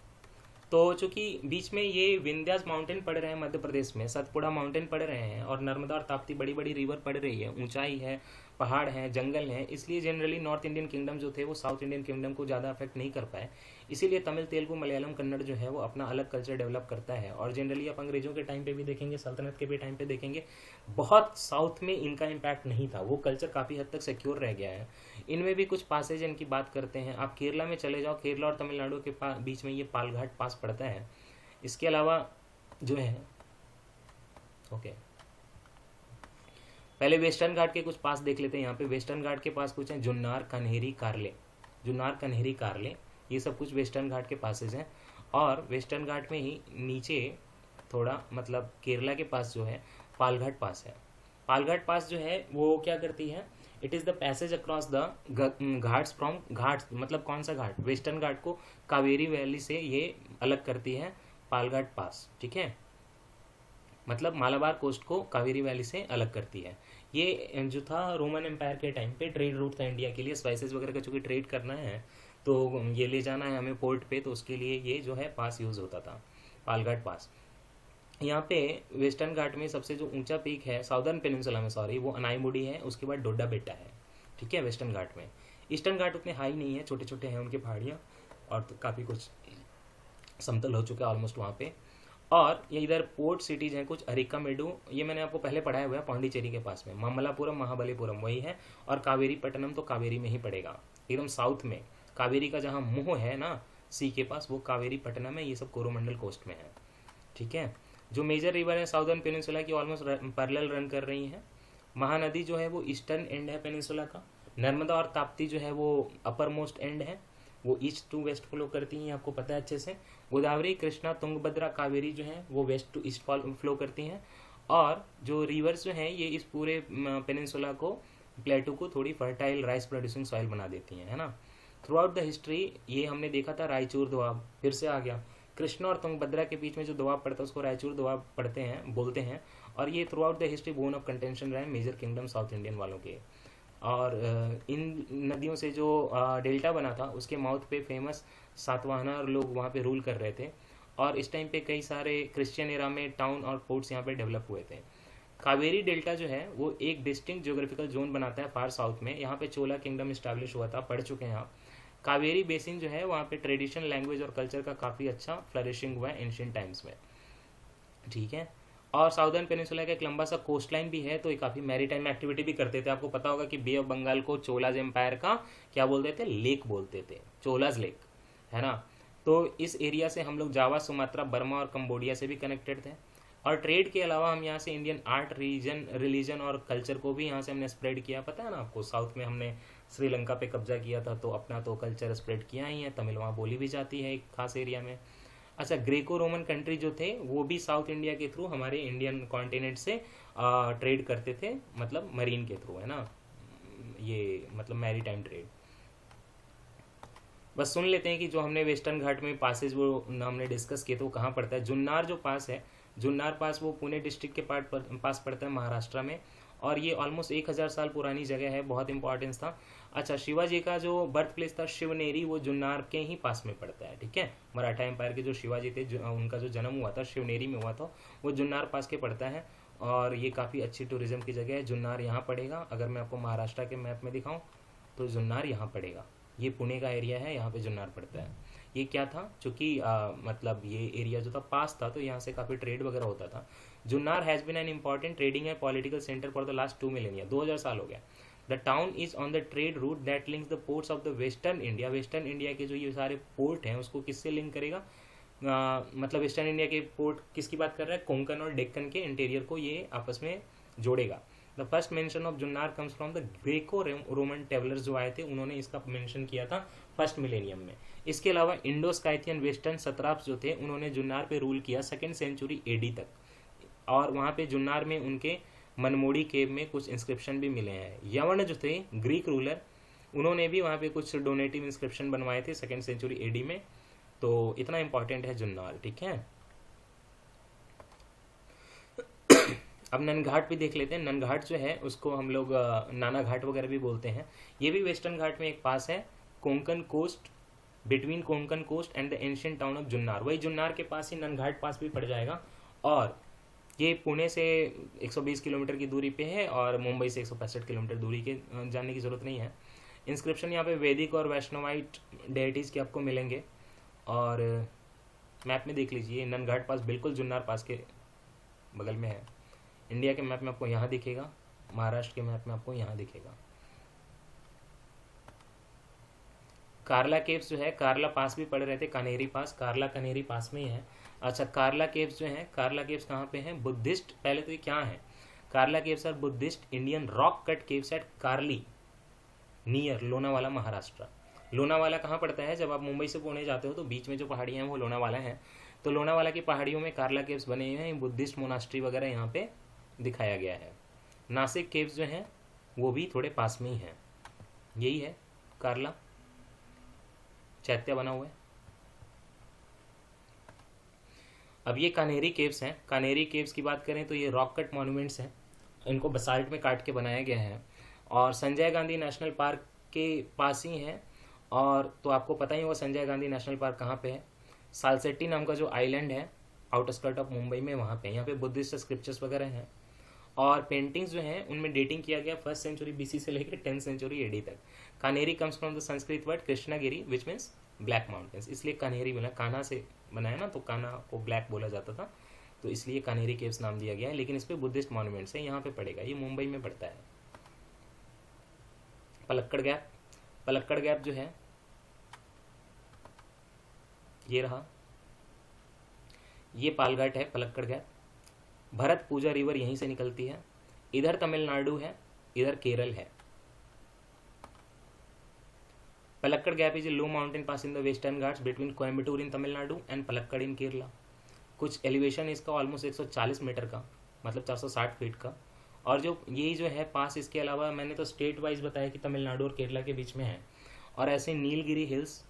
तो चूंकि बीच में ये विंध्यास माउंटेन पड़ रहे हैं मध्य प्रदेश में, सतपुड़ा माउंटेन पड़ रहे हैं, और नर्मदा और ताप्ती बड़ी बड़ी रिवर पड़ रही है, ऊंचाई है, पहाड़ हैं, जंगल हैं, इसलिए जनरली नॉर्थ इंडियन किंगडम जो थे वो साउथ इंडियन किंगडम को ज़्यादा अफेक्ट नहीं कर पाए। इसीलिए तमिल, तेलुगु, मलयालम, कन्नड़ जो है वो अपना अलग कल्चर डेवलप करता है। और जनरली आप अंग्रेजों के टाइम पे भी देखेंगे, सल्तनत के भी टाइम पे देखेंगे, बहुत साउथ में इनका इम्पैक्ट नहीं था, वो कल्चर काफ़ी हद तक सिक्योर रह गया है। इनमें भी कुछ पासेज इनकी बात करते हैं। आप केरला में चले जाओ, केरला और तमिलनाडु के बीच में ये पालघाट पास पड़ता है। इसके अलावा जो है पहले वेस्टर्न घाट के कुछ पास देख लेते हैं। यहाँ पे वेस्टर्न घाट के पास कुछ हैं, जुन्नार, कन्हेरी, कारले, जुन्नार, कन्हेरी, कारले, ये सब कुछ वेस्टर्न घाट के पासेज हैं। और वेस्टर्न घाट में ही नीचे थोड़ा मतलब केरला के पास जो है पालघाट पास है। पालघाट पास जो है वो क्या करती है, it is the passage across the Ghats from Ghats, मतलब कौन सा घाट, वेस्टर्न घाट को कावेरी वैली से ये अलग करती है पालघाट पास। ठीक है, मतलब मालाबार कोस्ट को कावेरी वैली से अलग करती है। ये जो था रोमन एम्पायर के टाइम पे ट्रेड रूट था इंडिया के लिए, स्पाइसेस वगैरह का चूँकि ट्रेड करना है तो ये ले जाना है हमें पोर्ट पे, तो उसके लिए ये जो है पास यूज़ होता था, पालघाट पास। यहाँ पे वेस्टर्न घाट में सबसे जो ऊंचा पीक है साउदर्न पेनिनसुला में, सॉरी, वो अनाईमुडी है, उसके बाद डोडा बेट्टा है। ठीक है, वेस्टर्न घाट में। ईस्टर्न घाट उतने हाई नहीं है, छोटे छोटे हैं उनके पहाड़ियाँ, और तो काफ़ी कुछ समतल हो चुका है ऑलमोस्ट वहाँ पे। और ये इधर पोर्ट सिटीज़ हैं कुछ, अरिकामेडू, ये मैंने आपको पहले पढ़ाया हुआ है, पौंडीचेरी के पास में, ममलापुरम, महाबलीपुरम वही है, और कावेरी पट्टनम तो कावेरी में ही पड़ेगा, एकदम साउथ में। कावेरी का जहाँ मुँह है ना सी के पास, वो कावेरी पट्टनम है, ये सब कोरोमंडल कोस्ट में है। ठीक है, जो मेजर रिवर है साउदर्न पेनिनसुला की ऑलमोस्ट पैरेलल रन कर रही हैं। महानदी जो है वो ईस्टर्न एंड है पेनिनसुला का। नर्मदा और ताप्ती जो है वो अपर मोस्ट एंड है, वो ईस्ट टू वेस्ट फ्लो करती हैं, आपको पता है अच्छे से। गोदावरी, कृष्णा, तुंगभद्रा, कावेरी जो है वो वेस्ट टू ईस्ट फ्लो करती हैं। और जो रिवर्स जो हैं ये इस पूरे पेनिनसुला को, प्लेटू को थोड़ी फर्टाइल राइस प्रोड्यूसिंग सॉइल बना देती हैं, है ना। थ्रू आउट द हिस्ट्री ये हमने देखा था रायचूर दोआब, फिर से आ गया। कृष्णा और तुंगभद्रा के बीच में जो दोआब पड़ता है उसको रायचूर दोआब पढ़ते हैं, बोलते हैं। और ये through out the history bone of contention रहे मेजर किंगडम साउथ इंडियन वालों के। और इन नदियों से जो डेल्टा बना था उसके माउथ पे फेमस सातवाहना लोग वहाँ पे रूल कर रहे थे। और इस टाइम पे कई सारे क्रिश्चियन एरा में टाउन और फोर्ट्स यहाँ पे डेवलप हुए थे। कावेरी डेल्टा जो है वो एक डिस्टिंक्ट ज्योग्राफिकल जोन बनाता है फार साउथ में। यहाँ पे चोला किंगडम इस्टेब्लिश हुआ था, पढ़ चुके हैं आप। कावेरी बेसिन जो है वहाँ पे ट्रेडिशनल लैंग्वेज और कल्चर का काफ़ी अच्छा फ्लरिशिंग हुआ है एंशिएंट टाइम्स में। ठीक है, और साउदर्न पेनिनसुला का एक लंबा सा कोस्ट लाइन भी है, तो ये काफ़ी मैरीटाइम एक्टिविटी भी करते थे। आपको पता होगा कि बे ऑफ बंगाल को चोलाज एम्पायर का क्या बोलते थे, लेक बोलते थे, चोलाज लेक, है ना। तो इस एरिया से हम लोग जावा, सुमात्रा, बर्मा और कंबोडिया से भी कनेक्टेड थे। और ट्रेड के अलावा हम यहाँ से इंडियन आर्ट, रिलीजन और कल्चर को भी यहाँ से हमने स्प्रेड किया। पता है ना आपको, साउथ में हमने श्रीलंका पे कब्जा किया था, तो अपना तो कल्चर स्प्रेड किया ही है। तमिल वहाँ बोली भी जाती है एक खास एरिया में। अच्छा, ग्रेको रोमन कंट्री जो थे वो भी साउथ इंडिया के थ्रू हमारे इंडियन कॉन्टिनेंट से ट्रेड करते थे, मतलब मरीन के थ्रू, है ना, ये मतलब मैरीटाइम ट्रेड। बस सुन लेते हैं कि जो हमने वेस्टर्न घाट में पासेज वो हमने डिस्कस किए तो कहाँ पड़ता है। जुन्नार जो पास है, जुन्नार पास वो पुणे डिस्ट्रिक्ट के पास पड़ता है महाराष्ट्र में, और ये ऑलमोस्ट 1000 साल पुरानी जगह है, बहुत इंपॉर्टेंस था। अच्छा, शिवाजी का जो बर्थ प्लेस था शिवनेरी, वो जुन्नार के ही पास में पड़ता है। ठीक है, मराठा एम्पायर के जो शिवाजी थे उनका जो जन्म हुआ था शिवनेरी में हुआ था, वो जुन्नार पास के पड़ता है। और ये काफ़ी अच्छी टूरिज्म की जगह है। जुन्नार यहाँ पड़ेगा, अगर मैं आपको महाराष्ट्र के मैप में दिखाऊँ तो जुन्नार यहाँ पड़ेगा। ये पुणे का एरिया है, यहाँ पे जुन्नार पड़ता है। ये क्या था, चूँकि मतलब ये एरिया जो था पास था, तो यहाँ से काफ़ी ट्रेड वगैरह होता था। Junnar has been an important trading and political centre for the last 2 millennia, 2000 साल हो गया। The town is on the trade route that links the ports of the western India. Western India के जो ये सारे पोर्ट हैं उसको किससे लिंक करेगा, मतलब ईस्टर्न इंडिया के पोर्ट किसकी बात कर रहा है, कोंकण और डेक्कन के इंटीरियर को ये आपस में जोड़ेगा। The first mention of Junnar comes from the Greco Roman travellers जो आए थे, उन्होंने इसका मेंशन किया था फर्स्ट मिलेनियम में। इसके अलावा इंडो स्काइथियन वेस्टर्न सत्राप्स जो थे, उन्होंने जुन्नार पे रूल किया 2nd सेंचुरी एडी तक, और वहाँ पे जुन्नार में उनके मनमोड़ी केव में कुछ इंस्क्रिप्शन भी मिले हैं। यवन जो थे ग्रीक रूलर, उन्होंने भी वहाँ पे कुछ डोनेटिव इंस्क्रिप्शन बनवाए थे 2nd सेंचुरी एडी में। तो इतना इंपॉर्टेंट है जुन्नार, ठीक है। अब ननघाट भी देख लेते हैं। ननघाट जो है उसको हम लोग नाना घाट वगैरह भी बोलते हैं। ये भी वेस्टर्न घाट में एक पास है, Konkan coast, between Konkan coast and the ancient town of Junnar. वही जुन्नार के पास ही ननघाट पास भी पड़ जाएगा, और ये पुणे से 120 किलोमीटर की दूरी पे है और मुंबई से 165 किलोमीटर दूरी के जाने की ज़रूरत नहीं है। इंस्क्रिप्शन यहाँ पे वैदिक और वैष्णवाइट डेइटीज़ के आपको मिलेंगे, और मैप में देख लीजिए ननघाट पास बिल्कुल जुन्नार पास के बगल में है। इंडिया के मैप में आपको यहाँ दिखेगा, महाराष्ट्र के मैप में आपको यहाँ दिखेगा। कार्ला केव्स जो है, कार्ला पास भी पड़ रहे थे, कनेरी पास, कार्ला कनेरी पास में ही है। अच्छा, कार्ला केव्स जो है, कार्ला केव्स कहाँ पे हैं, बुद्धिस्ट, पहले तो ये क्या है, Karla caves are Buddhist Indian rock cut caves at Karli near Lonavala Maharashtra. Lonavala कहाँ पड़ता है, जब आप मुंबई से पुणे जाते हो तो बीच में जो पहाड़ियाँ हैं वो लोनावाला है। तो लोनावाला की पहाड़ियों में कार्ला केव्स बने हुए हैं, बुद्धिस्ट मोनास्ट्री वगैरह यहाँ पे दिखाया गया है। नासिक केव्स जो हैं वो भी थोड़े पास में ही हैं। यही है कार्ला, चैत्य बना हुआ है। अब ये कान्हेरी केव्स हैं। कान्हेरी केव्स की बात करें तो ये रॉक कट मॉन्यूमेंट्स हैं, इनको बसाल्ट में काट के बनाया गया है, और संजय गांधी नेशनल पार्क के पास ही हैं। और तो आपको पता ही होगा संजय गांधी नेशनल पार्क कहाँ पे है, सालसेट्टी नाम का जो आइलैंड है आउटस्कर्ट ऑफ मुंबई में, वहाँ पे। यहाँ पे बुद्धिस्ट स्क्रिप्चर्स वगैरह हैं, और पेंटिंग्स जो हैं उनमें डेटिंग किया गया 1st सेंचुरी बीसी से लेकर 10th सेंचुरी एडी तक। Kanheri comes from the Sanskrit word Krishnagiri which means black mountains, इसलिए कान्हेरी बोला, कान्हा से बनाया ना, तो कान्हा को ब्लैक बोला जाता था, तो इसलिए कान्हेरी केव्स नाम दिया गया है। लेकिन इस पर बुद्धिस्ट मॉन्यूमेंट्स है, यहाँ पे पड़ेगा, ये मुंबई में पड़ता है। पलक्कड़ गैप, पलक्कड़ गैप जो है ये रहा, ये पालघाट है पलक्कड़ गैप। भरत पूजा रिवर यहीं से निकलती है, इधर तमिलनाडु है, इधर केरल है। Palakkad gap is a low mountain pass in the Western Ghats between Coimbatore in Tamil Nadu and Palakkad in Kerala. कुछ एलिवेशन इसका ऑलमोस्ट 140 मीटर का, मतलब 460 फीट का। और जो यही जो है पास, इसके अलावा मैंने तो स्टेट वाइज बताया कि तमिलनाडु और केरला के बीच में है। और ऐसे Nilgiri hills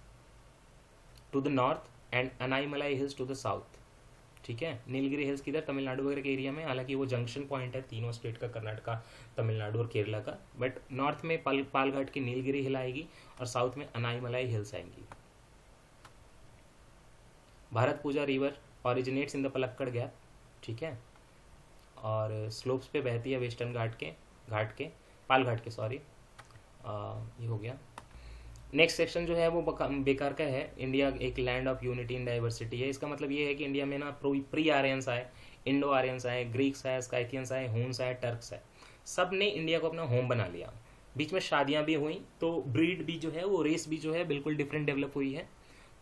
to the north and Anaimalai hills to the south, ठीक है। नीलगिरी हिल्स किधर, तमिलनाडु वगैरह के एरिया में, हालांकि वो जंक्शन पॉइंट है तीनों स्टेट का, कर्नाटका, तमिलनाडु और केरला का। बट नॉर्थ में पालघाट की नीलगिरी हिल आएगी और साउथ में अनाईमलाई हिल्स आएंगी। Bharathapuzha river originates in the Palakkad gap, ठीक है, और स्लोप्स पे बहती है वेस्टर्न घाट के पालघाट के, सॉरी, ये हो गया। नेक्स्ट सेक्शन जो है वो बेकार का है, इंडिया एक land of unity in diversity है। इसका मतलब ये है कि इंडिया में ना प्री आर्यंस आए, इंडो आर्यंस आए, ग्रीक्स आए, स्काइथियंस आए, हून्स आए, टर्क्स आए, सब ने इंडिया को अपना होम बना लिया। बीच में शादियां भी हुई, तो ब्रीड भी जो है वो रेस भी जो है बिल्कुल डिफरेंट डेवलप हुई है।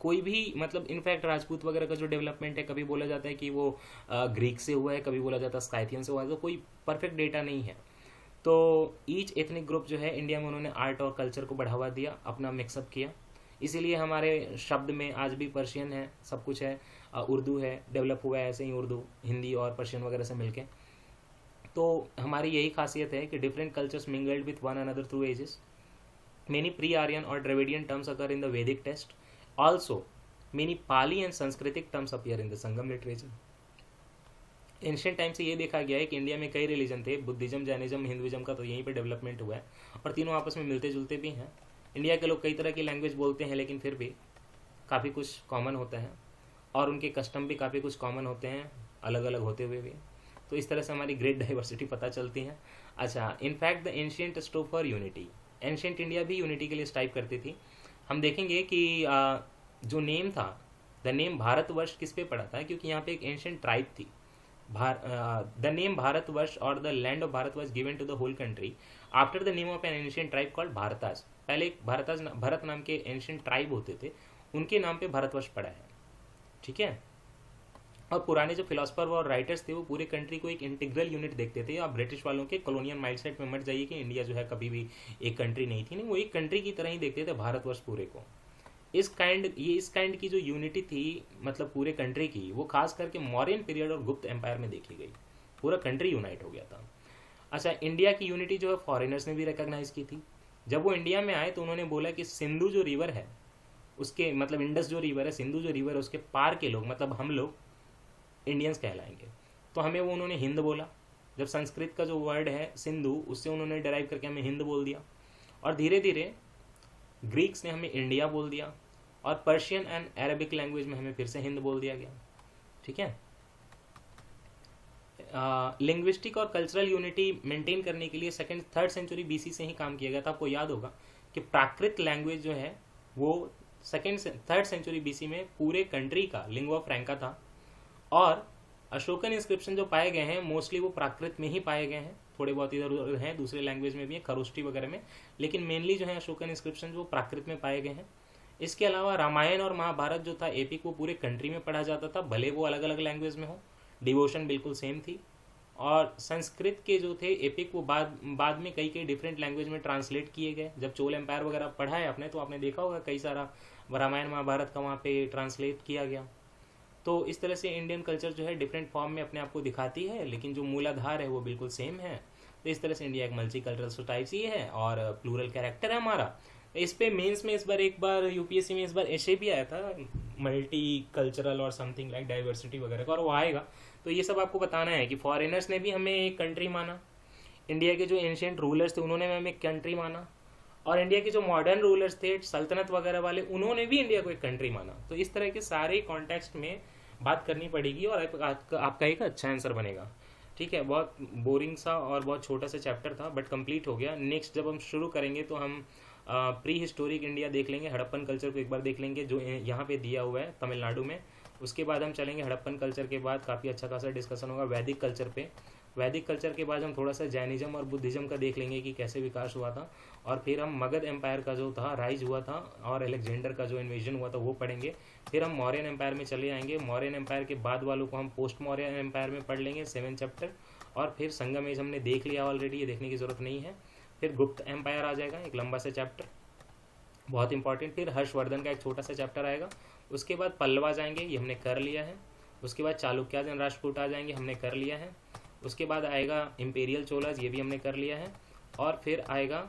कोई भी मतलब इनफैक्ट राजपूत वगैरह का जो डेवलपमेंट है, कभी बोला जाता है कि वो ग्रीक से हुआ है, कभी बोला जाता है स्काइथियन से हुआ है, तो कोई परफेक्ट डेटा नहीं है। तो ईच एथनिक ग्रुप जो है इंडिया में उन्होंने आर्ट और कल्चर को बढ़ावा दिया, अपना मिक्सअप किया। इसीलिए हमारे शब्द में आज भी पर्शियन है, सब कुछ है, उर्दू है, डेवलप हुआ है ऐसे ही उर्दू, हिंदी और पर्शियन वगैरह से मिलके। तो हमारी यही खासियत है कि different cultures mingled with one another through ages. Many pre Aryan और Dravidian terms occur in the Vedic text, also many Pali and Sanskritic terms appear in the Sangam literature. Ancient time से ये देखा गया है कि इंडिया में कई रिलीजन थे, बुद्धिज्म, जैनिज्म, हिंदुइज्म का तो यहीं पे डेवलपमेंट हुआ है, और तीनों आपस में मिलते जुलते भी हैं। इंडिया के लोग कई तरह की लैंग्वेज बोलते हैं, लेकिन फिर भी काफ़ी कुछ कॉमन होता है, और उनके कस्टम भी काफ़ी कुछ कॉमन होते हैं, अलग अलग होते हुए भी। तो इस तरह से हमारी ग्रेट डाइवर्सिटी पता चलती है। अच्छा, in fact the ancient strove for unity, ancient India भी यूनिटी के लिए स्ट्राइव करती थी। हम देखेंगे कि जो नेम था, द नेम भारतवर्ष किस पे पड़ा था, क्योंकि यहाँ पे एक एंशियंट ट्राइब थी। द नेम भारतवर्ष और the land of Bharat was given to the whole country after the name of an ancient tribe called Bharatas. पहले एक भारत नाम के एंशियंट ट्राइब होते थे, उनके नाम पे भारतवर्ष पड़ा है। ठीक है। और पुराने जो फिलोसफर और राइटर्स थे वो पूरे कंट्री को एक इंटीग्रल यूनिट देखते थे। आप ब्रिटिश वालों के कॉलोनियल माइंडसेट में मत जाइए कि इंडिया जो है कभी भी एक कंट्री नहीं थी, नहीं, वो एक कंट्री की तरह ही देखते थे भारतवर्ष पूरे को। इस काइंड की जो यूनिटी थी मतलब पूरे कंट्री की, वो खास करके मौर्यन पीरियड और गुप्त एम्पायर में देखी गई। पूरा कंट्री यूनाइट हो गया था। अच्छा, इंडिया की यूनिटी जो है फॉरेनर्स ने भी रिकॉग्नाइज की थी। जब वो इंडिया में आए तो उन्होंने बोला कि सिंधु जो रिवर है उसके मतलब इंडस जो रिवर है, सिंधु जो रिवर है उसके पार के लोग मतलब हम लोग इंडियंस कहलाएंगे। तो हमें वो उन्होंने हिंद बोला। जब संस्कृत का जो वर्ड है सिंधु, उससे उन्होंने डिराइव करके हमें हिंद बोल दिया। और धीरे धीरे ग्रीक्स ने हमें इंडिया बोल दिया और पर्शियन एंड अरेबिक लैंग्वेज में हमें फिर से हिंद बोल दिया गया। ठीक है। लिंग्विस्टिक और कल्चरल यूनिटी मेंटेन करने के लिए सेकेंड थर्ड सेंचुरी बीसी से ही काम किया गया था। आपको याद होगा कि प्राकृत लैंग्वेज जो है वो थर्ड सेंचुरी बीसी में पूरे कंट्री का लिंगुआ फ्रैंका था। और अशोकन इंस्क्रिप्शन जो पाए गए हैं मोस्टली वो प्राकृत में ही पाए गए हैं, थोड़े बहुत इधर उधर हैं दूसरे लैंग्वेज में भी है, खरोष्टी वगैरह में, लेकिन मेनली जो है अशोकन इंस्क्रिप्शन जो प्राकृत में पाए गए हैं। इसके अलावा रामायण और महाभारत जो था एपिक वो पूरे कंट्री में पढ़ा जाता था, भले वो अलग अलग लैंग्वेज में हो, डिवोशन बिल्कुल सेम थी। और संस्कृत के जो थे एपिक वो बाद में कई डिफरेंट लैंग्वेज में ट्रांसलेट किए गए। जब चोल एम्पायर वगैरह पढ़ा है आपने तो आपने देखा होगा कई सारा रामायण महाभारत का वहाँ पे ट्रांसलेट किया गया। तो इस तरह से इंडियन कल्चर जो है डिफरेंट फॉर्म में अपने आप को दिखाती है, लेकिन जो मूलाधार है वो बिल्कुल सेम है। तो इस तरह से इंडिया एक मल्टी कल्चरल सोसाइटी है और प्लूरल कैरेक्टर है हमारा। इस पे मेंस में एक बार यूपीएससी में इस बार ऐसे भी आया था मल्टी कल्चरल और समथिंग लाइक डाइवर्सिटी वगैरह का, और वो आएगा। तो ये सब आपको बताना है कि फॉरेनर्स ने भी हमें एक कंट्री माना, इंडिया के जो एंशिएंट रूलर्स थे उन्होंने हमें एक कंट्री माना, और इंडिया के जो मॉडर्न रूलर्स थे सल्तनत वगैरह वाले उन्होंने भी इंडिया को एक कंट्री माना। तो इस तरह के सारे कॉन्टेक्स्ट में बात करनी पड़ेगी और आपका एक अच्छा आंसर बनेगा। ठीक है। बहुत बोरिंग सा और बहुत छोटा सा चैप्टर था बट कंप्लीट हो गया। नेक्स्ट जब हम शुरू करेंगे तो हम प्री हिस्टोरिक इंडिया देख लेंगे, हड़प्पन कल्चर को एक बार देख लेंगे जो यहाँ पे दिया हुआ है तमिलनाडु में। उसके बाद हम चलेंगे हड़प्पन कल्चर के बाद काफ़ी अच्छा खासा डिस्कशन होगा वैदिक कल्चर पे। वैदिक कल्चर के बाद हम थोड़ा सा जैनिज्म और बुद्धिज्म का देख लेंगे कि कैसे विकास हुआ था, और फिर हम मगध एम्पायर का जो था राइज हुआ था और अलेक्जेंडर का जो इन्वेजन हुआ था वो पढ़ेंगे। फिर हम मौर्यन एम्पायर में चले आएंगे, मौर्यन एम्पायर के बाद वालों को हम पोस्ट मौर्यन एम्पायर में पढ़ लेंगे 7 चैप्टर। और फिर संगम एज हमने देख लिया ऑलरेडी, ये देखने की ज़रूरत नहीं है। फिर गुप्त एम्पायर आ जाएगा, एक लंबा सा चैप्टर बहुत इंपॉर्टेंट। फिर हर्षवर्धन का एक छोटा सा चैप्टर आएगा। उसके बाद पल्लवा जाएंगे, ये हमने कर लिया है। उसके बाद चालुक्याज एंड राष्ट्रकूट आ जाएंगे, हमने कर लिया है। उसके बाद आएगा इंपीरियल चोलाज, ये भी हमने कर लिया है। और फिर आएगा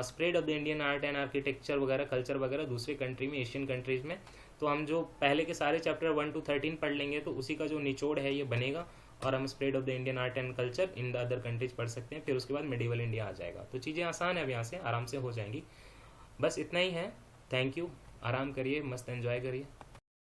spread of the Indian art and architecture वगैरह कल्चर वगैरह दूसरे कंट्री में, एशियन कंट्रीज़ में। तो हम जो पहले के सारे चैप्टर 1 to 13 पढ़ लेंगे तो उसी का जो निचोड़ है ये बनेगा, और हम spread of the Indian art and culture in the other countries पढ़ सकते हैं। फिर उसके बाद मेडिवल इंडिया आ जाएगा। तो चीज़ें आसान है, अब यहाँ से आराम से हो जाएंगी। बस इतना ही है। Thank you. आराम करिए, मस्त एंजॉय करिए।